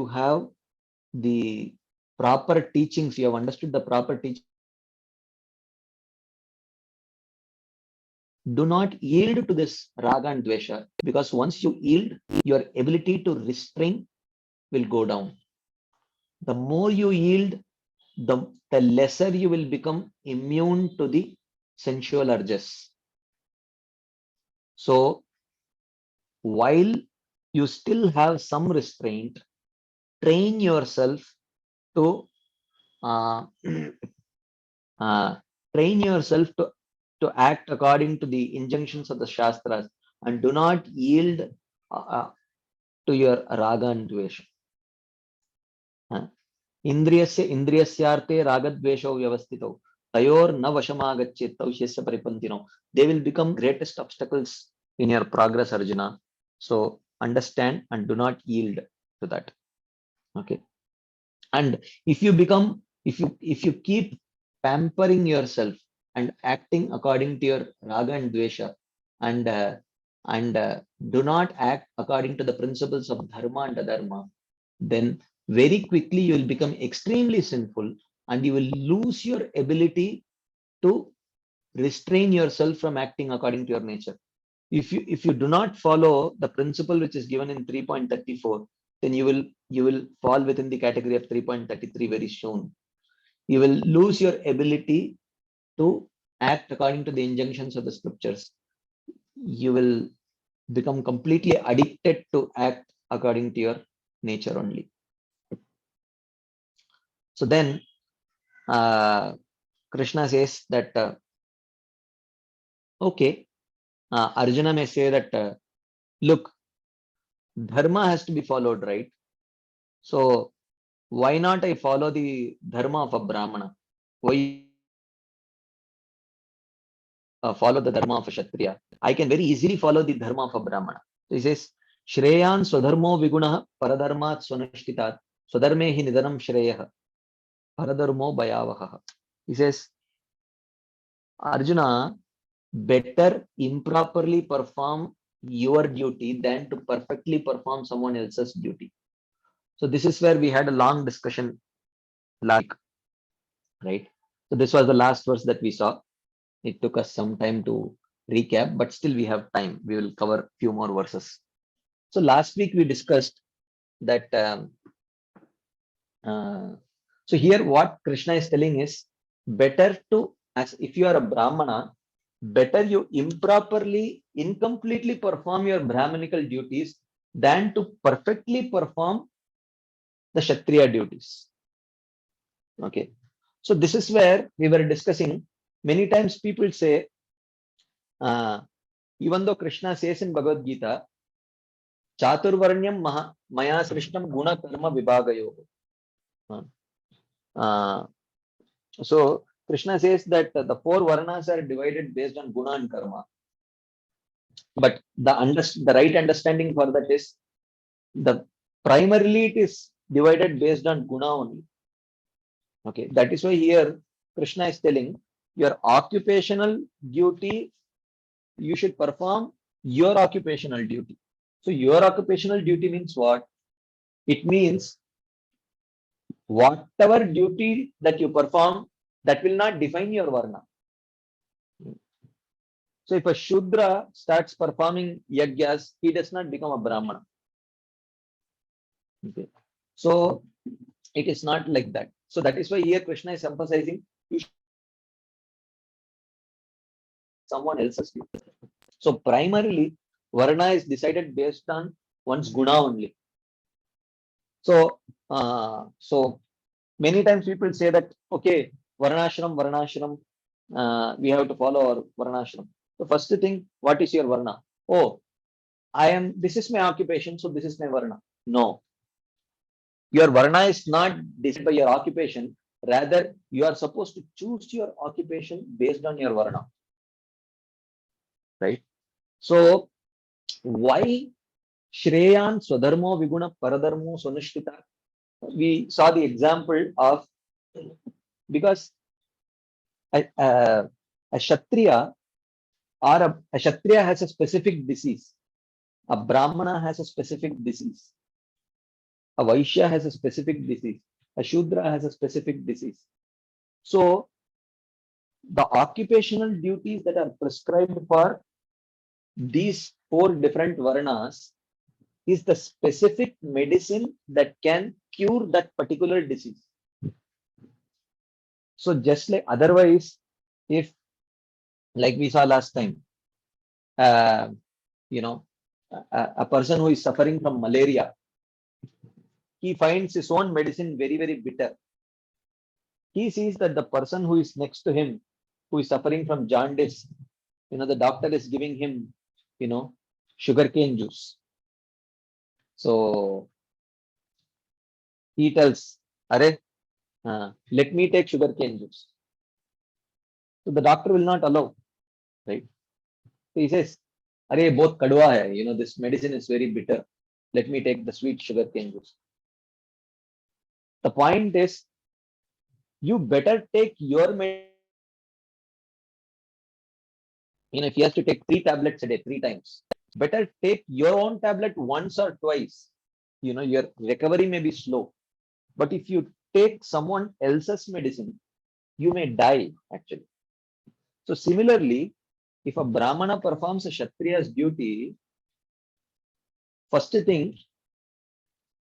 have the proper teachings, you have understood the proper teaching, do not yield to this raga and dvesha, because once you yield, your ability to restrain will go down. The more you yield, the lesser you will become immune to the sensual urges. So while you still have some restraint, train yourself to train yourself to act according to the injunctions of the Shastras and do not yield to your raga and dvesha. Indriyasya indriyasyarte ragadvesho vyavastito tayor na vashamagachet tauhyasya paripantino. They will become greatest obstacles in your progress, Arjuna. So understand and do not yield to that. Okay. And if you keep pampering yourself and acting according to your raga and dvesha and do not act according to the principles of dharma and adharma, then very quickly you will become extremely sinful and you will lose your ability to restrain yourself from acting according to your nature. If you do not follow the principle which is given in 3.34, then you will fall within the category of 3.33 very soon. You will lose your ability to act according to the injunctions of the scriptures. You will become completely addicted to act according to your nature only. So then Krishna says that, okay, Arjuna may say that, look, dharma has to be followed, right? So why not I follow the dharma of a Brahmana? Why follow the dharma of a Kshatriya? I can very easily follow the dharma of a Brahmana. So he says, Shreyan swadharmo viguna paradharmat swanashtitat swadharme hi nidanam shreyah paradharmo bhayavaha. He says, Arjuna, better improperly perform your duty than to perfectly perform someone else's duty. So this is where we had a long discussion last week, right? So this was the last verse that we saw. It took us some time to recap, but still we have time. We will cover a few more verses. So last week we discussed that, so here what Krishna is telling is better to, as if you are a Brahmana, better you improperly, incompletely perform your Brahmanical duties than to perfectly perform the Kshatriya duties. Okay. So this is where we were discussing. Many times people say, even though Krishna says in Bhagavad Gita, Chaturvarnyam Maya Srishtam Guna Karma Vibhagayo. So Krishna says that the four Varnas are divided based on Guna and Karma. But the right understanding for that is the primarily it is divided based on Guna only. Okay, that is why here Krishna is telling your occupational duty, you should perform your occupational duty. So your occupational duty means what? It means whatever duty that you perform, that will not define your Varna. So if a Shudra starts performing Yagyas, he does not become a Brahmana. Okay. So it is not like that. So that is why here Krishna is emphasizing someone else's duty. So primarily, Varna is decided based on one's Guna only. So, so many times people say that, okay, Varnashram, we have to follow our Varnashram. So first thing, what is your Varna? Oh, this is my occupation, so this is my Varna. No. Your Varna is not decided by your occupation. Rather, you are supposed to choose your occupation based on your Varna. Right? So, why Shreyan Swadharmo Viguna Paradharmo Sonushtita? We saw the example of, because a Kshatriya or a Kshatriya has a specific disease. A Brahmana has a specific disease. A Vaishya has a specific disease. A Shudra has a specific disease. So the occupational duties that are prescribed for these four different Varnas is the specific medicine that can cure that particular disease. So just like otherwise, if like we saw last time, you know, a person who is suffering from malaria, he finds his own medicine very, very bitter. He sees that the person who is next to him, who is suffering from jaundice, the doctor is giving him, sugarcane juice. So he tells, Are, let me take sugarcane juice. So the doctor will not allow, right? So he says, Are, both kadwa hai, this medicine is very bitter. Let me take the sweet sugarcane juice. The point is, you better take your medicine. If he has to take 3 tablets a day, 3 times, better take your own tablet once or twice. Your recovery may be slow. But if you take someone else's medicine, you may die actually. So similarly, if a Brahmana performs a Kshatriya's duty, first thing,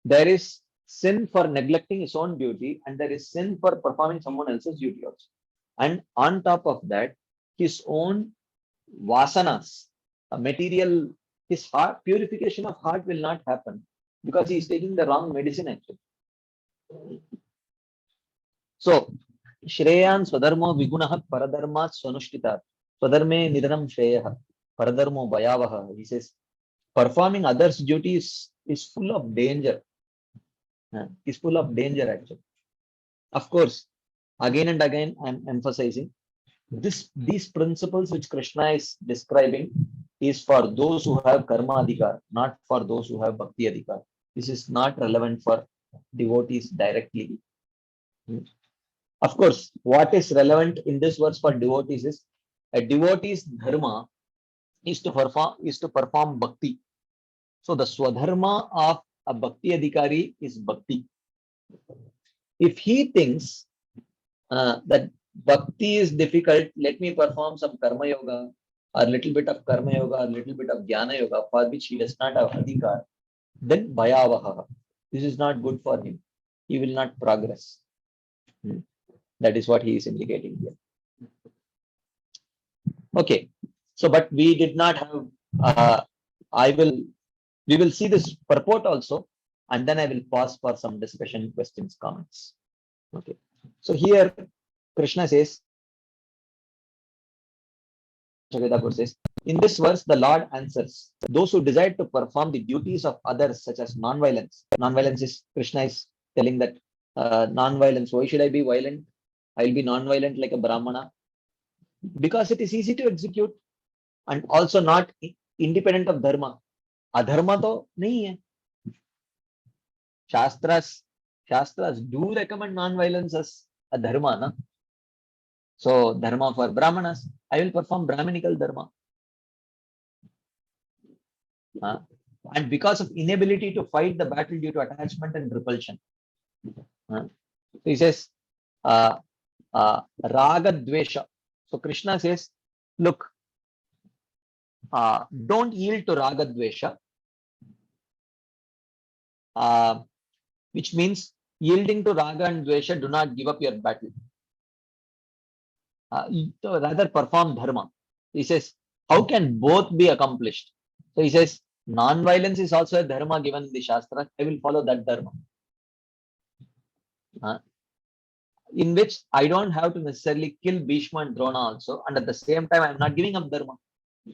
there is sin for neglecting his own duty, and there is sin for performing someone else's duty also. And on top of that, his own vasanas, a material, his heart, purification of heart will not happen because he is taking the wrong medicine actually. So, Shreyan Swadharmo Vigunaha Paradharma Swanushtita. Swadharme Nidhanam Shreyaha. Paradharmo Bhayavaha. He says, performing others' duties is full of danger. Is full of danger actually. Of course, again and again, I'm emphasizing these principles which Krishna is describing is for those who have karma adhikar, not for those who have bhakti adhikar. This is not relevant for devotees directly. Of course, what is relevant in this verse for devotees is a devotee's dharma is to perform bhakti. So the swadharma of a bhakti adhikari is bhakti. If he thinks that bhakti is difficult, let me perform some karma yoga or little bit of karma yoga or little bit of jnana yoga for which he does not have adhikar, then bhayavaha. This is not good for him. He will not progress. That is what he is indicating here. Okay. So, but we did not have, we will see this purport also. and then I will pause for some discussion, questions, comments. Okay. So here Krishna says, says, in this verse, the Lord answers those who desire to perform the duties of others, such as non-violence. Non-violence is, Krishna is telling that non-violence. Why should I be violent? I'll be non-violent like a Brahmana. Because it is easy to execute and also not independent of dharma. Adharma to nahi hai. Shastras do recommend non-violence as a dharma. Na? So dharma for Brahmanas, I will perform Brahminical dharma. And because of inability to fight the battle due to attachment and repulsion. So he says, Raga Dvesha. So Krishna says, look, don't yield to Raga Dvesha, which means yielding to Raga and Dvesha, do not give up your battle. Rather perform dharma. He says, how can both be accomplished? So he says, non-violence is also a dharma given in the Shastra. I will follow that dharma. In which I don't have to necessarily kill Bhishma and Drona also, and at the same time, I'm not giving up dharma.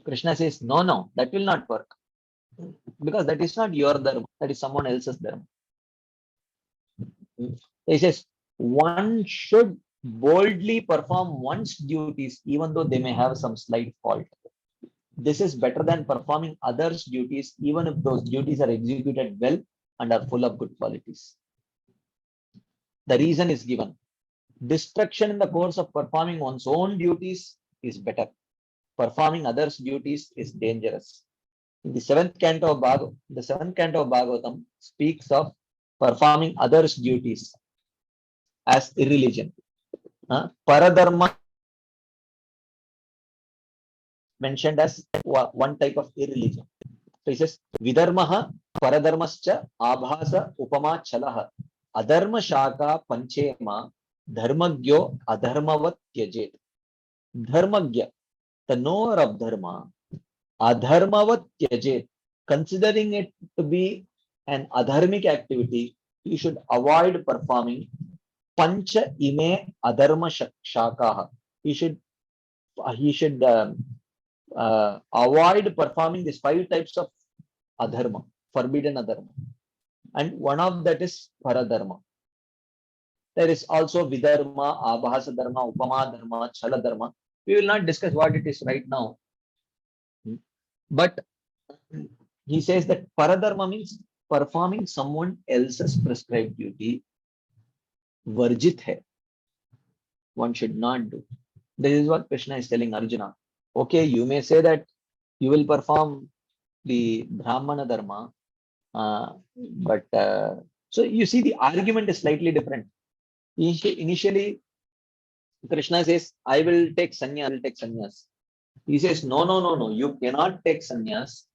Krishna says, no, that will not work. Because that is not your dharma, that is someone else's dharma. He says, one should boldly perform one's duties, even though they may have some slight fault. This is better than performing others' duties, even if those duties are executed well and are full of good qualities. The reason is given. Destruction in the course of performing one's own duties is better. Performing others' duties is dangerous. In the seventh canto of Bhagavatam speaks of performing others' duties as irreligion. Paradharma mentioned as one type of irreligion. So he says, Vidharmaha paradharmascha abhasa upama chalaha adharma shaka panchema dharmagyo adharmavat tyajet. Dharmagya, the knower of dharma, adharmavat tyajet, considering it to be an adharmic activity, you should avoid performing pancha ime adharma shakaha. He should avoid performing these 5 types of adharma, forbidden adharma. And one of that is paradharma. There is also vidharma, abhasa dharma, upama dharma, chala dharma. We will not discuss what it is right now. But he says that paradharma means performing someone else's prescribed duty. Varjit hai. One should not do. This is what Krishna is telling Arjuna. Okay, you may say that you will perform the Brahmana dharma, but so you see the argument is slightly different. Initially, Krishna says, I will take sannyas. He says, no, you cannot take sannyas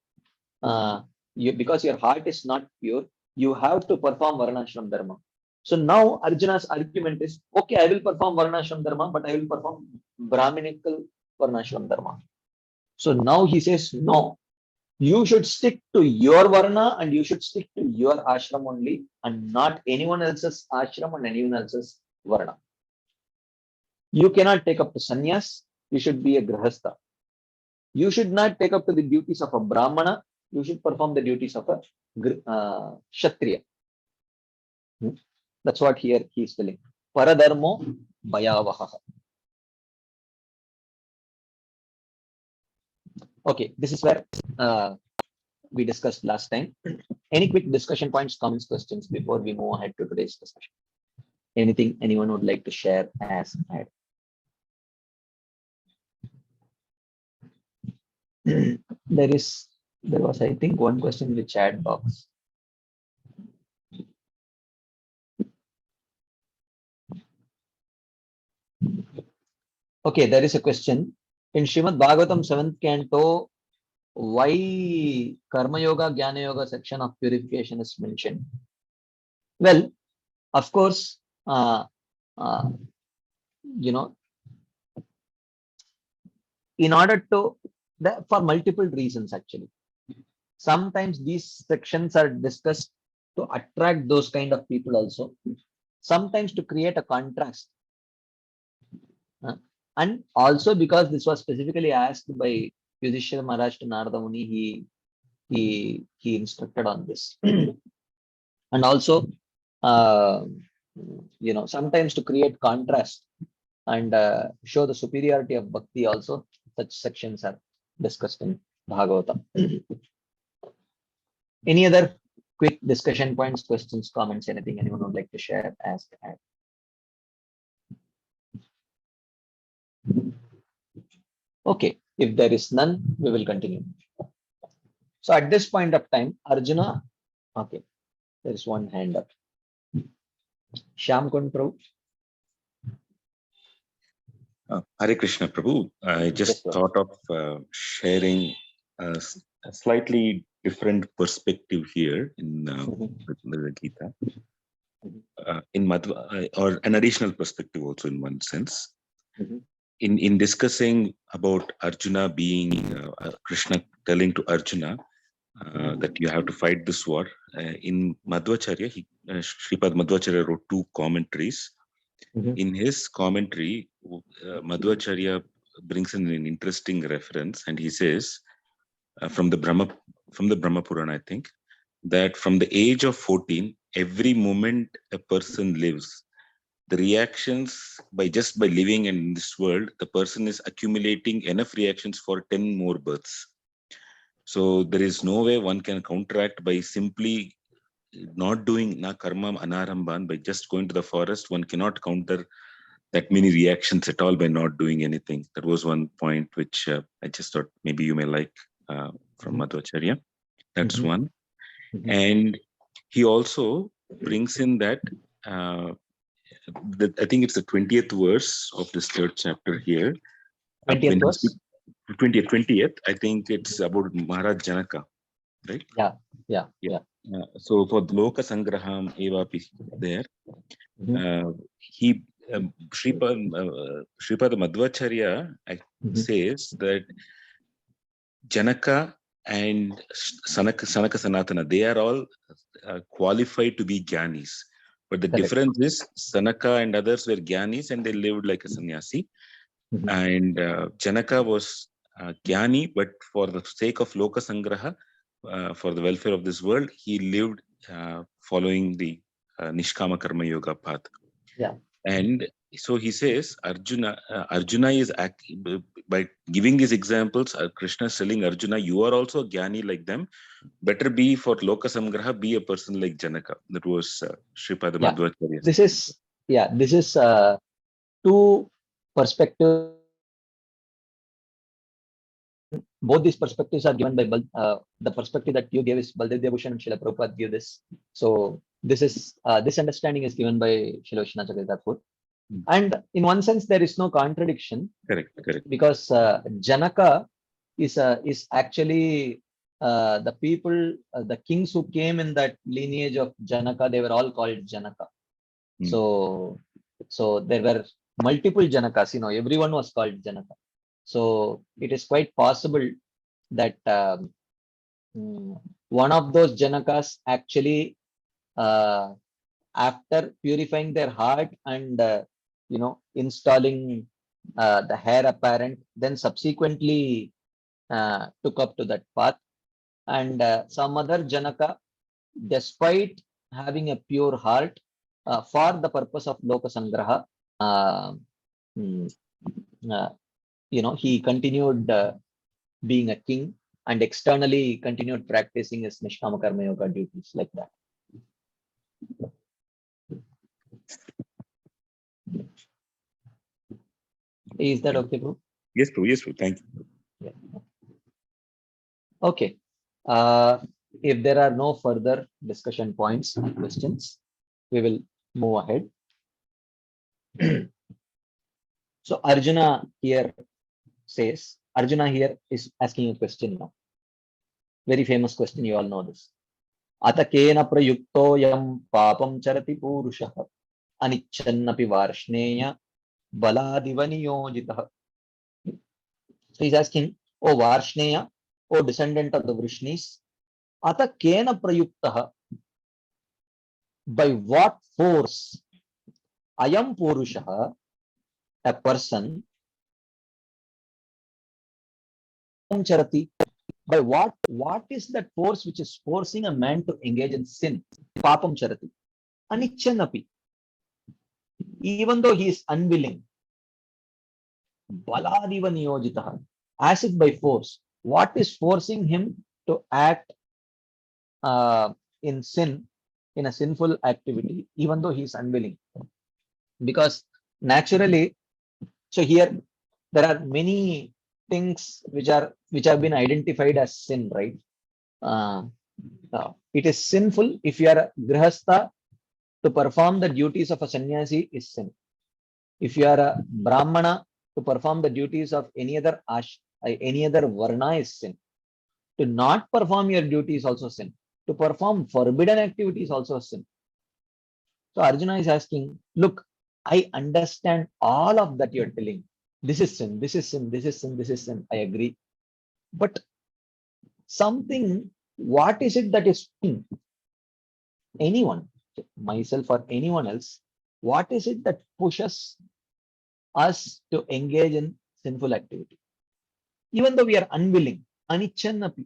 because your heart is not pure. You have to perform Varnashram dharma. So now Arjuna's argument is, okay, I will perform Varnashram dharma, but I will perform Brahminical Varnashram dharma. So now he says, no, you should stick to your Varna and you should stick to your ashram only and not anyone else's ashram and anyone else's Varna. You cannot take up to sannyas, you should be a grahastha. You should not take up to the duties of a Brahmana, you should perform the duties of a Kshatriya. That's what here he is telling. Paradharmo bhayavaha. Okay, this is where we discussed last time. Any quick discussion points, comments, questions before we move ahead to today's discussion? Anything anyone would like to share as add? There was, I think, one question in the chat box. Okay, there is a question. In Srimad Bhagavatam 7th canto, why Karma Yoga, Jnana Yoga section of purification is mentioned? Well, of course, in order to, for multiple reasons actually. Sometimes these sections are discussed to attract those kind of people also. Sometimes to create a contrast. And also because this was specifically asked by Yudhishthira Maharaj to Narada Muni, he instructed on this. And also, sometimes to create contrast and show the superiority of bhakti also, such sections are discussed in Bhagavata. Any other quick discussion points, questions, comments, anything anyone would like to share, ask, add? Okay, if there is none, we will continue. So at this point of time, Arjuna, okay, there is one hand up. Shyam Kund Prabhu. Hare Krishna Prabhu. I just thought of sharing a slightly different perspective here in the Gita. In Madhva, or an additional perspective also in one sense. In discussing about Arjuna being Krishna telling to Arjuna that you have to fight this war, in Madhvacharya, Sripad Madhvacharya wrote 2 commentaries. In his commentary, Madhvacharya brings in an interesting reference, and he says from the Brahma Purana, I think, that from the age of 14, every moment a person lives, the reactions by living in this world, the person is accumulating enough reactions for 10 more births. So there is no way one can counteract by simply not doing na karmam anaramban. By just going to the forest, one cannot counter that many reactions at all by not doing anything. That was one point which I just thought maybe you may like from Madhvacharya. That's one. And he also brings in that I think it's the 20th verse of this 3rd chapter here. 20th verse? 20th. I think it's about Maharaj Janaka, right? Yeah. So for Loka Sangraham Evapi there, Sripad Madhvacharya says that Janaka and Sanaka Sanatana, they are all qualified to be Gyanis. But the difference is Sanaka and others were Gyanis and they lived like a sannyasi. And Janaka was Gyani, but for the sake of Loka Sangraha, for the welfare of this world, he lived following the Nishkama Karma Yoga path. And so he says, Arjuna is by giving these examples, Krishna is telling Arjuna, you are also a Gyani like them. Better be for Loka Samgraha, be a person like Janaka. That was Sripad Madhvacharya. This is 2 perspectives. Both these perspectives are given by the perspective that you gave is Baldev Devbhushan and Srila Prabhupada gave this. So this is this understanding is given by Srila Vishwanath Thakur. And in one sense, there is no contradiction. Correct. Because Janaka is actually the people, the kings who came in that lineage of Janaka, they were all called Janaka. So there were multiple Janakas, everyone was called Janaka. So it is quite possible that one of those Janakas actually, after purifying their heart and installing the heir apparent, then subsequently took up to that path. And some other Janaka, despite having a pure heart, for the purpose of Loka Sangraha, he continued being a king and externally continued practicing his Nishkama Karma Yoga duties like that. Is that okay, bro? Yes, bro. Thank you. Yeah. Okay. If there are no further discussion points and questions, we will move ahead. So Arjuna here is asking a question now. Very famous question, you all know this. Ata kena prayukto yam papam charati purushaha anichannapi varshneya baladivaniyojitāh. So he's asking, O Varshneya, O descendant of the Vrishnis, Ata kena prayuktaha. by what force ayam purusha, a person, charati, by what is that force which is forcing a man to engage in sin? Papam charati. Anichanapi. Even though he is unwilling. Baladiva niyojitaha. As if by force. What is forcing him to act in sin, in a sinful activity, even though he is unwilling? Because naturally, so here there are many things which have been identified as sin, right? It is sinful if you are a grihastha, to perform the duties of a sannyasi is sin. If you are a brahmana, to perform the duties of any other varna is sin. To not perform your duty is also sin. To perform forbidden activity is also sin. So Arjuna is asking, look, I understand all of that you're telling. This is sin, this is sin, this is sin, this is sin. I agree. But something, what is it that is sin? Anyone, myself or anyone else, what is it that pushes us to engage in sinful activity? Even though we are unwilling, anichanapi.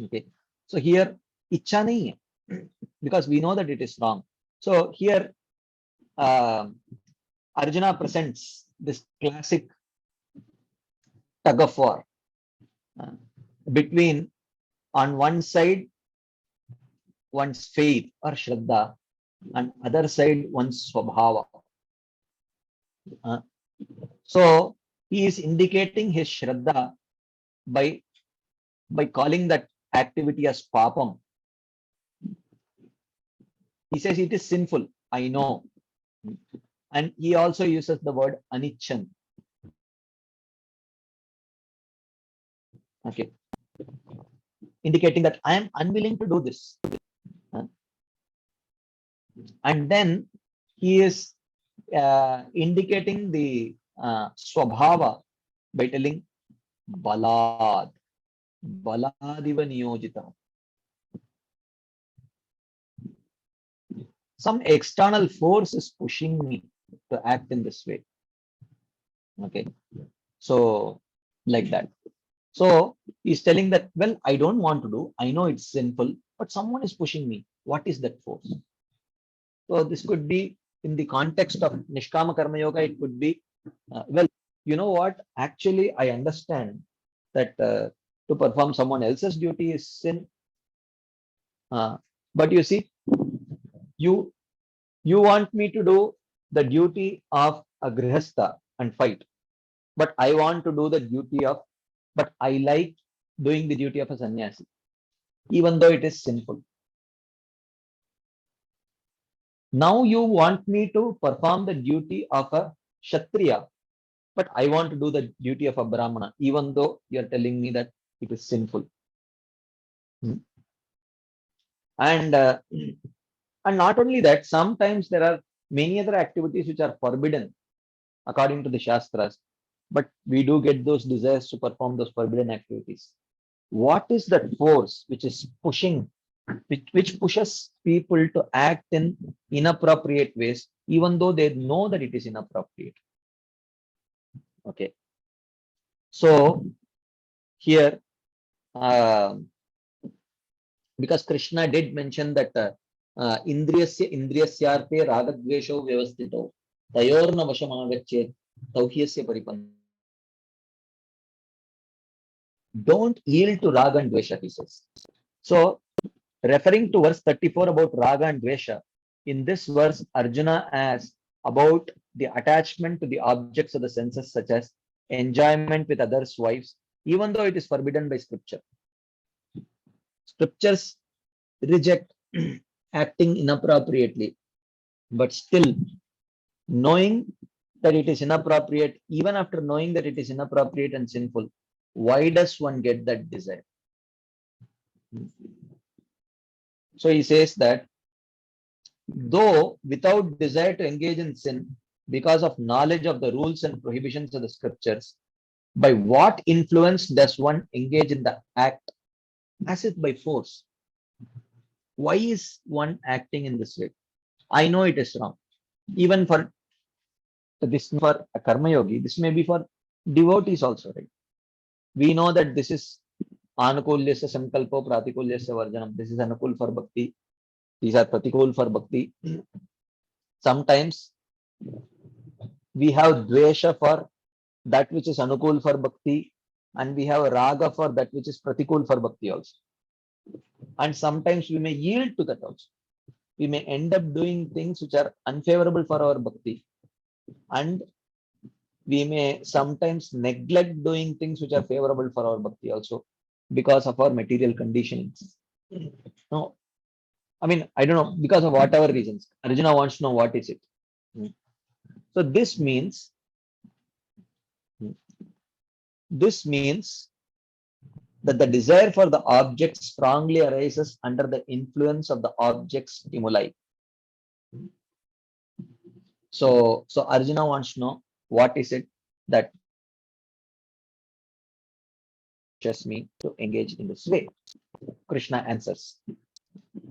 Okay. So here, ichha nahi hai, because we know that it is wrong. So here, Arjuna presents this classic tug of war between, on one side, one's faith or shraddha, and other side, one's swabhava. So he is indicating his shraddha by calling that activity as papam. He says it is sinful, I know. And he also uses the word anichan. Okay. Indicating that I am unwilling to do this. And then he is indicating the swabhava by telling balad. Baladiva niyojita. Some external force is pushing me to act in this way. Okay. So, like that. So, he's telling that, well, I don't want to do, I know it's sinful, but someone is pushing me. What is that force? So, this could be in the context of Nishkama Karma Yoga, it could be, well, you know what? Actually, I understand that to perform someone else's duty is sin. But you see, you want me to do the duty of a grihastha and fight, but I want to do the duty of, but I like doing the duty of a sannyasi, even though it is sinful. Now you want me to perform the duty of a kshatriya, but I want to do the duty of a brahmana, even though you're telling me that it is sinful. And not only that, sometimes there are many other activities which are forbidden according to the Shastras, but we do get those desires to perform those forbidden activities. What is that force which is pushing, which pushes people to act in inappropriate ways, even though they know that it is inappropriate? Okay. So here, because Krishna did mention that indriyasyarte ragadvesho vyavastito tayorna vashamagachet tauhyasya paripan. Don't yield to raga and dvesha, he says. So, referring to verse 34 about raga and dvesha, in this verse, Arjuna asks about the attachment to the objects of the senses, such as enjoyment with others' wives, even though it is forbidden by scripture. Scriptures reject acting inappropriately, but still knowing that it is inappropriate, even after knowing that it is inappropriate and sinful, why does one get that desire? So he says that though without desire to engage in sin, because of knowledge of the rules and prohibitions of the scriptures, by what influence does one engage in the act? As if by force. why is one acting in this way? I know it is wrong. Even for this, for a karma yogi, this may be for devotees also, right? We know that this is anukulyasya sankalpo pratikulyasya varjanam. This is anukul for bhakti. These are pratikul for bhakti. Sometimes we have dvesha for that which is anukul for bhakti, and we have raga for that which is pratikul for bhakti also. And sometimes we may yield to that also. We may end up doing things which are unfavorable for our bhakti, and we may sometimes neglect doing things which are favorable for our bhakti also because of our material conditionings. No, I mean, I don't know, because of whatever reasons. Arjuna wants to know what is it. So this means that the desire for the object strongly arises under the influence of the object stimuli. So Arjuna wants to know what is it that pushes me to engage in this way. Krishna answers.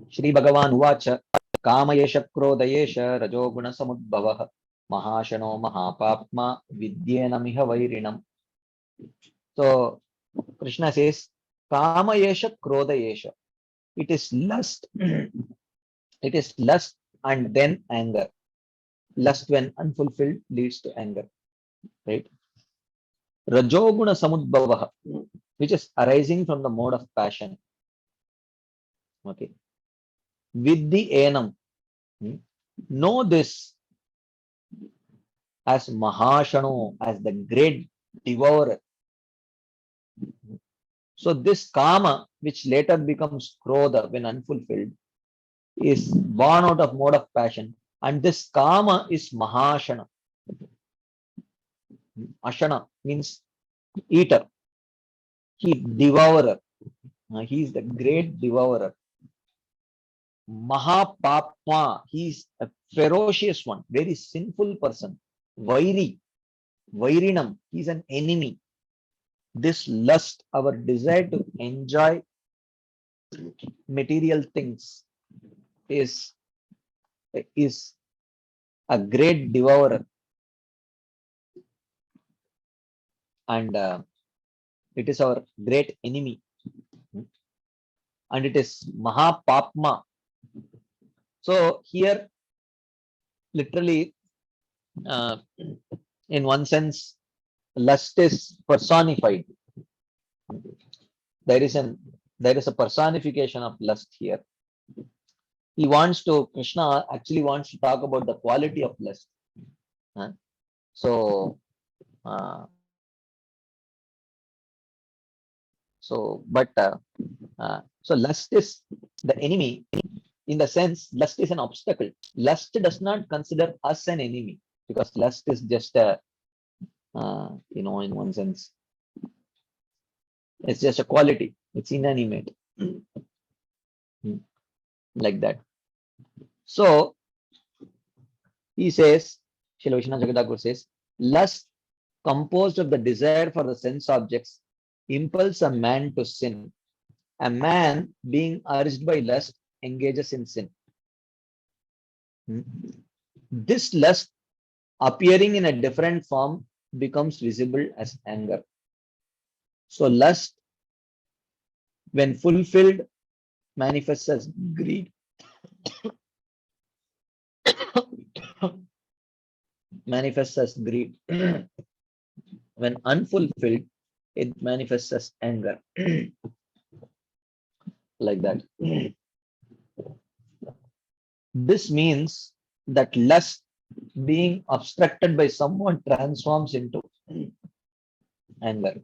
Shri Bhagavan Uvacha Kamayesha Krodayesha Rajoguna Samudbhavah Mahashano Mahapapma Vidyena Miha Vairinam. So Krishna says Kamayesha Krodayesha. It is lust. It is lust and then anger. Lust when unfulfilled leads to anger. Right? Rajoguna Samudbhavah, which is arising from the mode of passion. Okay. Vidhi enam. Know this as Mahashano, as the great devourer. So this kama, which later becomes krodha when unfulfilled, is born out of mode of passion. And this kama is Mahashana. Ashana means eater. He devourer. He is the great devourer. Mahapapma, he is a ferocious one, very sinful person. Vairi, Vairinam, he is an enemy. This lust, our desire to enjoy material things, is a great devourer. And it is our great enemy. And it is Mahapapma. So here, literally, in one sense, lust is personified. There is a personification of lust here. Krishna actually wants to talk about the quality of lust. So lust is the enemy. In the sense, lust is an obstacle. Lust does not consider us an enemy, because lust is just a, in one sense, it's just a quality. It's inanimate, like that. So he says, Srila Vishwanath Jagadagur says, lust, composed of the desire for the sense objects, impels a man to sin. A man being urged by lust engages in sin. This lust, appearing in a different form, becomes visible as anger. So lust, when fulfilled, manifests as greed. Manifests as greed. When unfulfilled, it manifests as anger. Like that. This means that lust, being obstructed by someone, transforms into anger.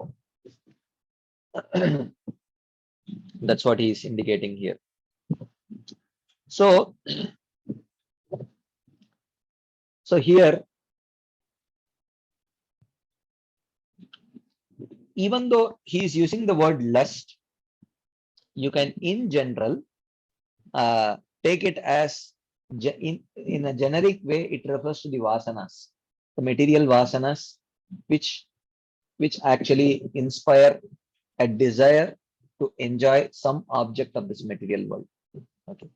That's what he is indicating here. So here, even though he is using the word lust, you can in general take it as, in a generic way, it refers to the vasanas, the material vasanas, which actually inspire a desire to enjoy some object of this material world. Okay.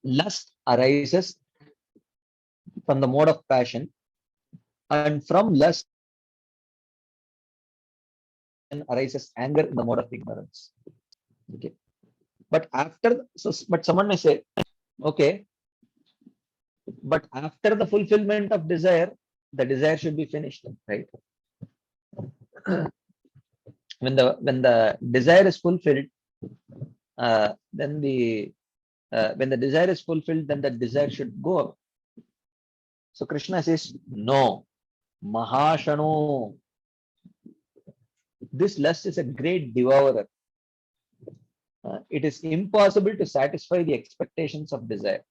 Lust arises from the mode of passion, and from lust arises anger in the mode of ignorance. Okay. But after, so, but someone may say, okay, but after the fulfillment of desire, the desire should be finished, right? When the desire is fulfilled, then the when the desire is fulfilled, then the desire should go up. So Krishna says, no, Mahashano. This lust is a great devourer. It is impossible to satisfy the expectations of desire.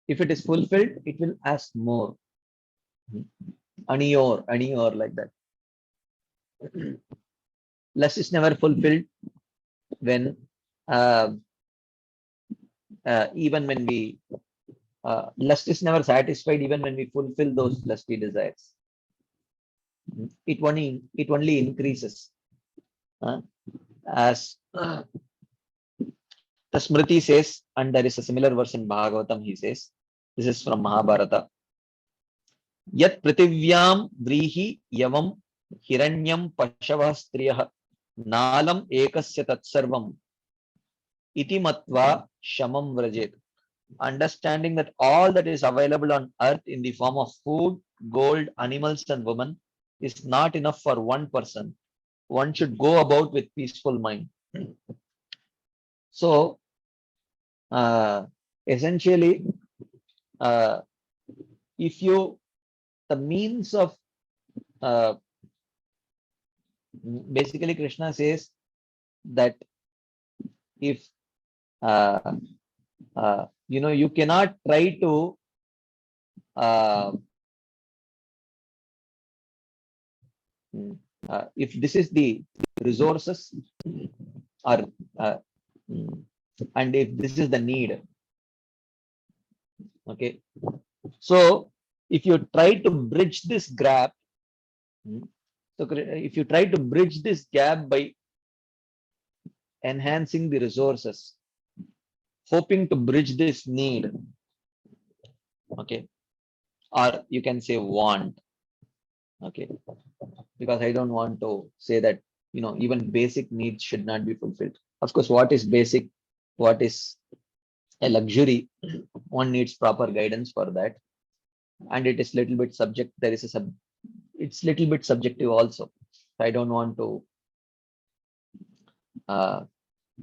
If it is fulfilled, it will ask more. Aniyor, like that. Lust is never fulfilled when even when we lust is never satisfied even when we fulfill those lusty desires. It only increases. As the Smriti says, and there is a similar verse in Bhagavatam, he says, this is from Mahabharata. Yat prativyam vrihi yavam hiranyam pashava striyah nalam ekasya tatsarvam iti matva shamam vrajet. Understanding that all that is available on earth in the form of food, gold, animals, and women is not enough for one person. One should go about with peaceful mind. So, essentially, if you, the means of, basically Krishna says that if, you cannot try to, if this is the resources, or and if this is the need, okay, so if you try to bridge this gap, so if you try to bridge this gap by enhancing the resources, hoping to bridge this need, okay, or you can say want, okay, because I don't want to say that, even basic needs should not be fulfilled. Of course, what is basic, what is a luxury, one needs proper guidance for that, and it is little bit subject, there is a it's little bit subjective also. I don't want to,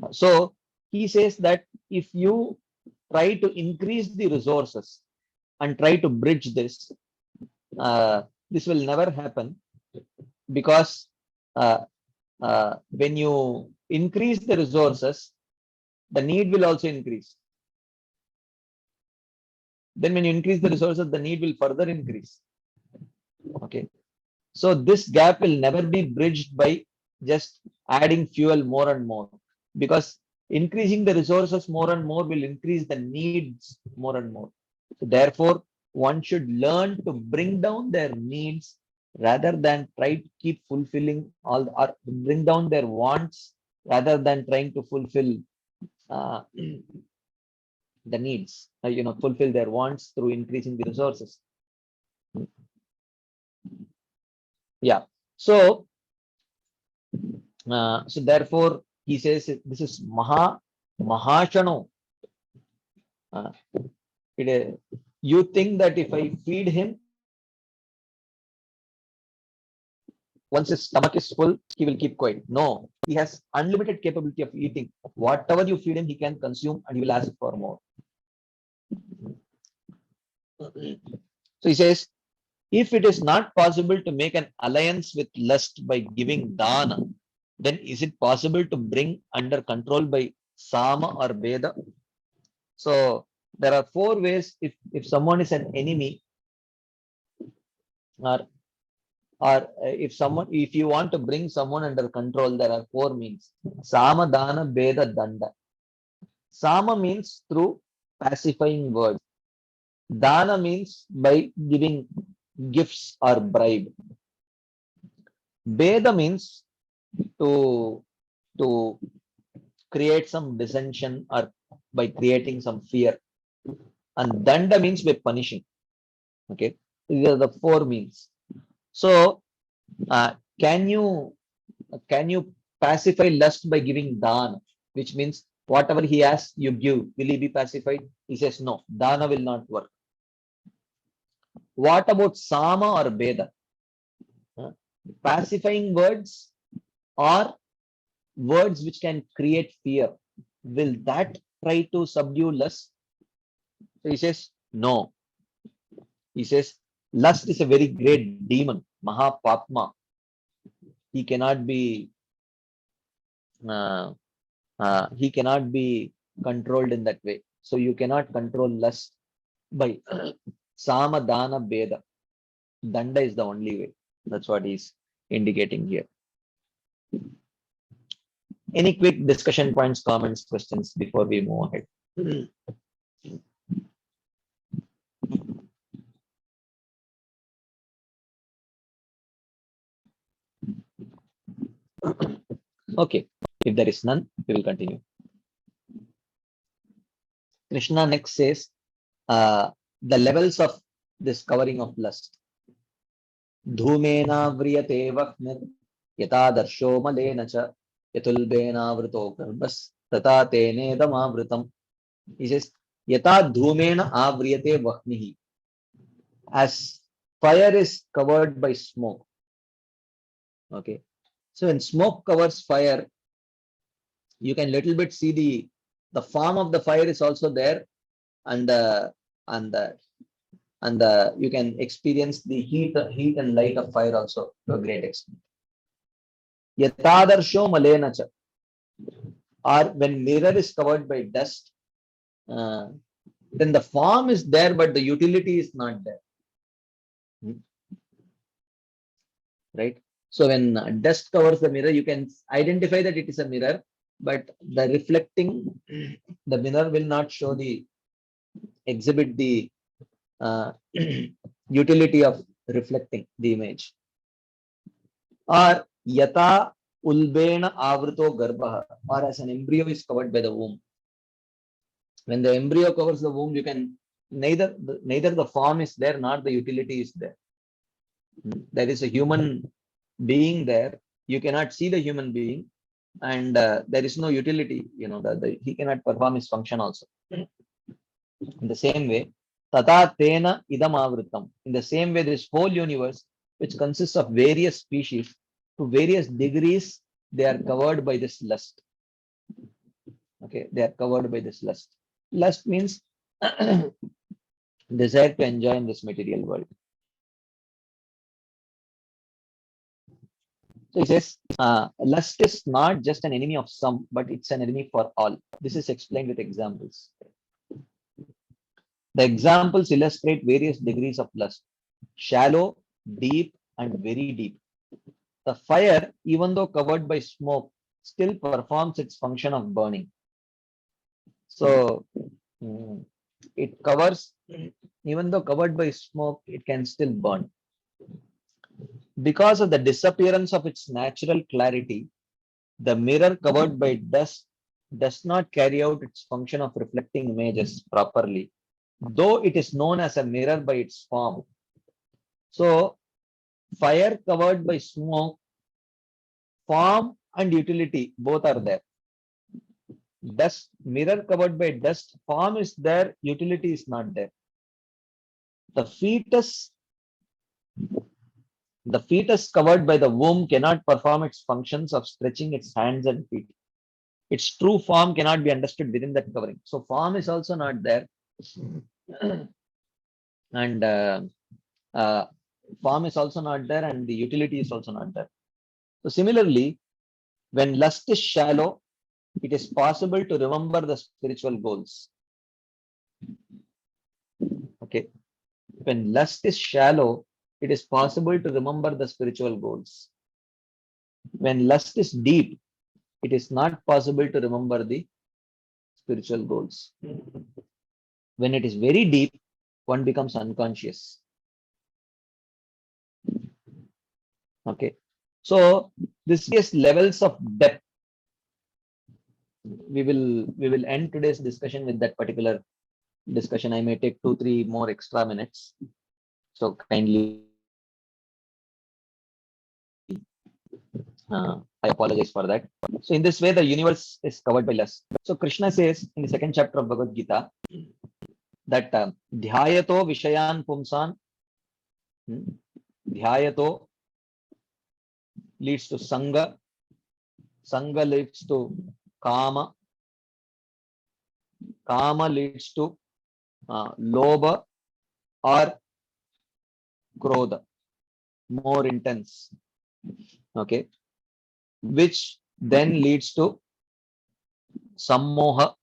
so he says that if you try to increase the resources and try to bridge this, this will never happen, because when you increase the resources, the need will also increase. Then when you increase the resources, the need will further increase. Okay. So this gap will never be bridged by just adding fuel more and more, because increasing the resources more and more will increase the needs more and more. So therefore, one should learn to bring down their needs rather than try to keep fulfilling all, or bring down their wants rather than trying to fulfill the needs, fulfill their wants through increasing the resources. Yeah. So, so therefore, he says this is Mahashano. You think that if I feed him, once his stomach is full, he will keep quiet. No, he has unlimited capability of eating. Whatever you feed him, he can consume and he will ask for more. So he says, if it is not possible to make an alliance with lust by giving dana, then is it possible to bring under control by sama or veda? So there are four ways. If someone is an enemy, or if you want to bring someone under control, there are four means: sama, dana, veda, danda. Sama means through pacifying words. Dana means by giving gifts or bribe. Veda means to to create some dissension or by creating some fear. And danda means by punishing. Okay, these are the four means. So, can you pacify lust by giving dana, which means whatever he asks, you give. Will he be pacified? He says no. Dana will not work. What about sama or beda? Pacifying words or words which can create fear. Will that try to subdue lust? So he says no. He says lust is a very great demon, Mahapatma. He cannot be controlled in that way. So you cannot control lust by sama, dana, beda. Danda is the only way. That's what he's indicating here. Any quick discussion points, comments, questions before we move ahead? Okay, if there is none, we will continue. Krishna next says the levels of this covering of lust. Dhumena vriyate vaknir yatadarsho malena cha yatulbena vrito garbhas tata tene damavritam. He says yata dhumena avriyate vaknihi. As fire is covered by smoke. Okay, so when smoke covers fire, you can little bit see the form of the fire is also there, and you can experience the heat and light of fire also to a great extent. Yatadarsho malena cha, or when mirror is covered by dust, then the form is there, but the utility is not there. Right? So when dust covers the mirror, you can identify that it is a mirror, but the reflecting, the mirror will not show exhibit the utility of reflecting the image. Or yata ulbena avrito garbha, or as an embryo is covered by the womb. When the embryo covers the womb, you can neither the form is there, nor the utility is there. There is a human being there. You cannot see the human being, and there is no utility. He cannot perform his function also. In the same way, tata tena idam avritam. In the same way, this whole universe, which consists of various species, to various degrees, they are covered by this lust. Okay, they are covered by this lust. Lust means desire to enjoy in this material world. So he says, lust is not just an enemy of some, but it's an enemy for all. This is explained with examples. The examples illustrate various degrees of lust: shallow, deep, and very deep. The fire, even though covered by smoke, still performs its function of burning. So it covers, even though covered by smoke, it can still burn. Because of the disappearance of its natural clarity, the mirror covered by dust does not carry out its function of reflecting images properly, though it is known as a mirror by its form. So, fire covered by smoke, form and utility both are there. Dust, mirror covered by dust, form is there, utility is not there. The fetus covered by the womb cannot perform its functions of stretching its hands and feet. Its true form cannot be understood within that covering. So form is also not there. And form is also not there, and the utility is also not there. So similarly, when lust is shallow, it is possible to remember the spiritual goals. Okay. When lust is shallow, it is possible to remember the spiritual goals. When lust is deep, it is not possible to remember the spiritual goals. When it is very deep, one becomes unconscious. Okay. So this is levels of depth. we will end today's discussion with that particular discussion. I may take 2-3 more extra minutes. So kindly, I apologize for that. So in this way, the universe is covered by lust. So Krishna says in the second chapter of Bhagavad Gita that dhyayato vishayan pumsan, dhyayato leads to sanga, sanga leads to kama, kama leads to lobha or krodha, more intense. Okay, which then leads to sammoha,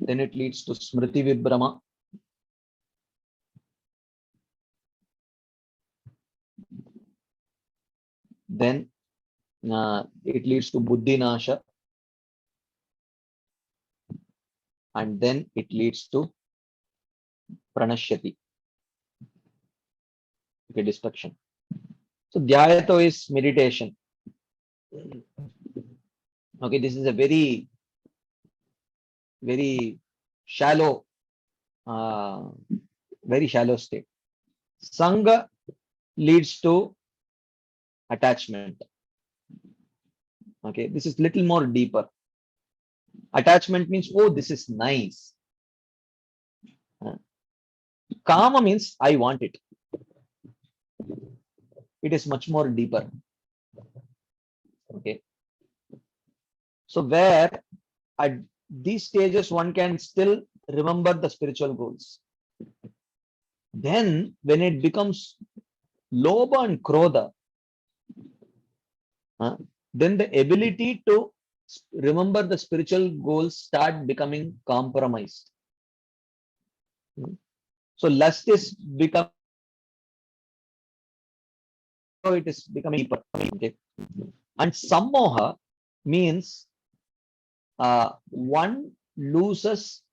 then it leads to smriti vibhrama, then it leads to buddhi nasha, and then it leads to pranashyati, okay, destruction. So dhyayato is meditation. Okay, this is a very shallow, very shallow state. Sangha leads to attachment. Okay, this is little more deeper. Attachment means, oh, this is nice. Kama means I want it. It is much more deeper. Okay. So where at these stages one can still remember the spiritual goals. Then when it becomes lobha and krodha, then the ability to remember the spiritual goals start becoming compromised. So lust is becoming, it is becoming deeper. Okay. And sammoha means one loses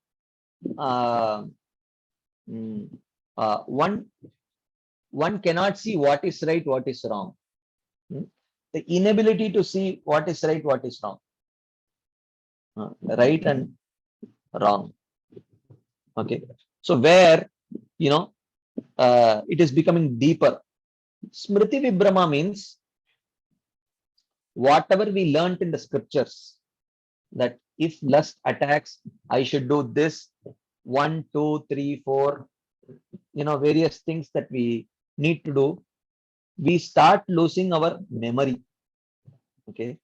one cannot see what is right, what is wrong. The inability to see what is right, what is wrong. Right and wrong. Okay. So where, it is becoming deeper. Smriti vibhrama means whatever we learnt in the scriptures, that if lust attacks, I should do this 1, 2, 3, 4, various things that we need to do. We start losing our memory. Okay.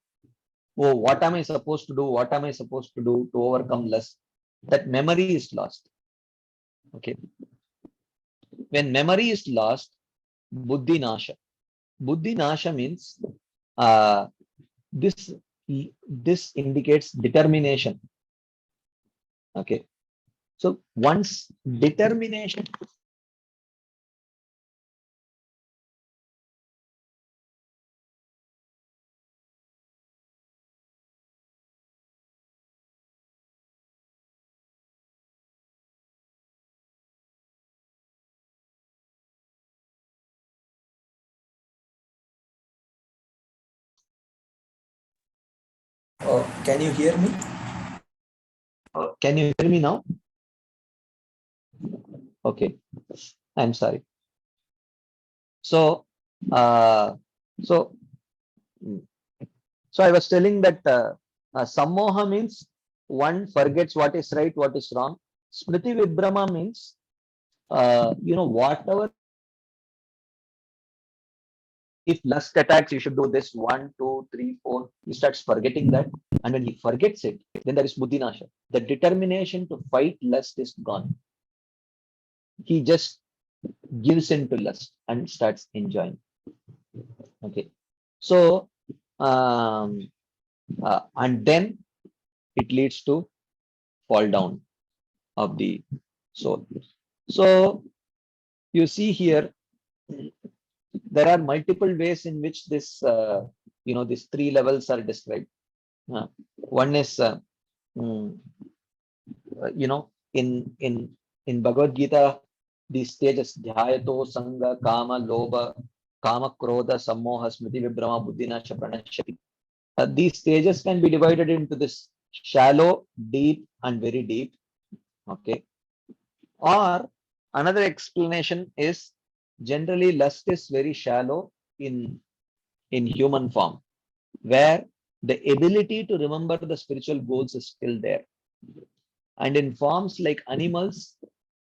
Oh, what am I supposed to do? What am I supposed to do to overcome lust? That memory is lost. Okay. When memory is lost, buddhi nasha. Buddhi nasha means this indicates determination. Okay. So once determination Can you hear me? can you hear me now? Okay. I'm sorry. So so I was telling that sammoha means one forgets what is right, what is wrong. Smriti vibhrama means whatever, if lust attacks, you should do this 1, 2, 3, 4. He starts forgetting that, and when he forgets it, then there is buddhi nasha. The determination to fight lust is gone. He just gives in to lust and starts enjoying. Okay. So and then it leads to fall down of the soul. So you see here, there are multiple ways in which this, these 3 levels are described. One is, in Bhagavad Gita, these stages, dhyayato, sanga, kama, lobha, kama, krodha, sammoha, smriti vibhrama, buddhi nasha, pranashyati. These stages can be divided into this shallow, deep, and very deep. Okay. Or another explanation is generally lust is very shallow in human form, where the ability to remember the spiritual goals is still there. And in forms like animals,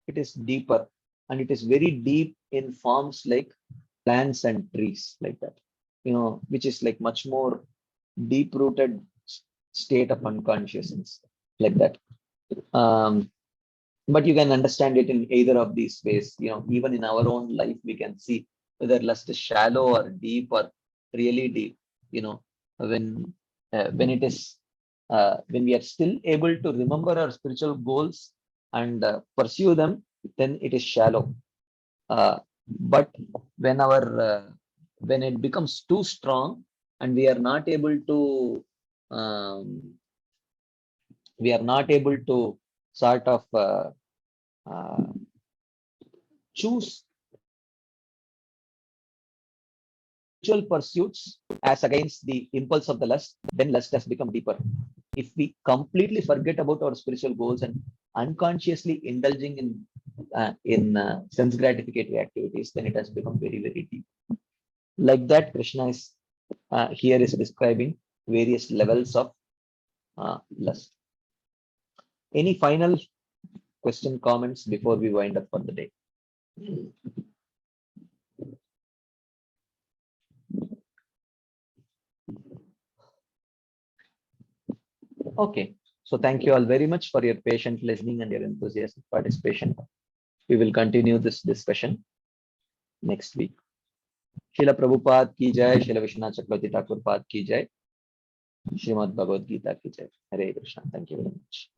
it is deeper, and it is very deep in forms like plants and trees, like that, which is like much more deep rooted state of unconsciousness, like that. Um, but you can understand it in either of these ways. Even in our own life, we can see whether lust is shallow or deep or really deep. When it is when we are still able to remember our spiritual goals and pursue them, then it is shallow. But when it becomes too strong and um, we are not able to sort of uh, choose spiritual pursuits as against the impulse of the lust, then lust has become deeper. If we completely forget about our spiritual goals and unconsciously indulging in sense gratificatory activities, then it has become very, very deep. Like that, Krishna is here is describing various levels of lust. Any final question, comments before we wind up for the day? Okay. So thank you all very much for your patient listening and your enthusiastic participation. We will continue this discussion next week. Srila Prabhupada ki jai, Srila Vishwanath Chakravarti Thakur Pad ki jai, Srimad Bhagavad Gita ki jai. Hare Krishna. Thank you very much.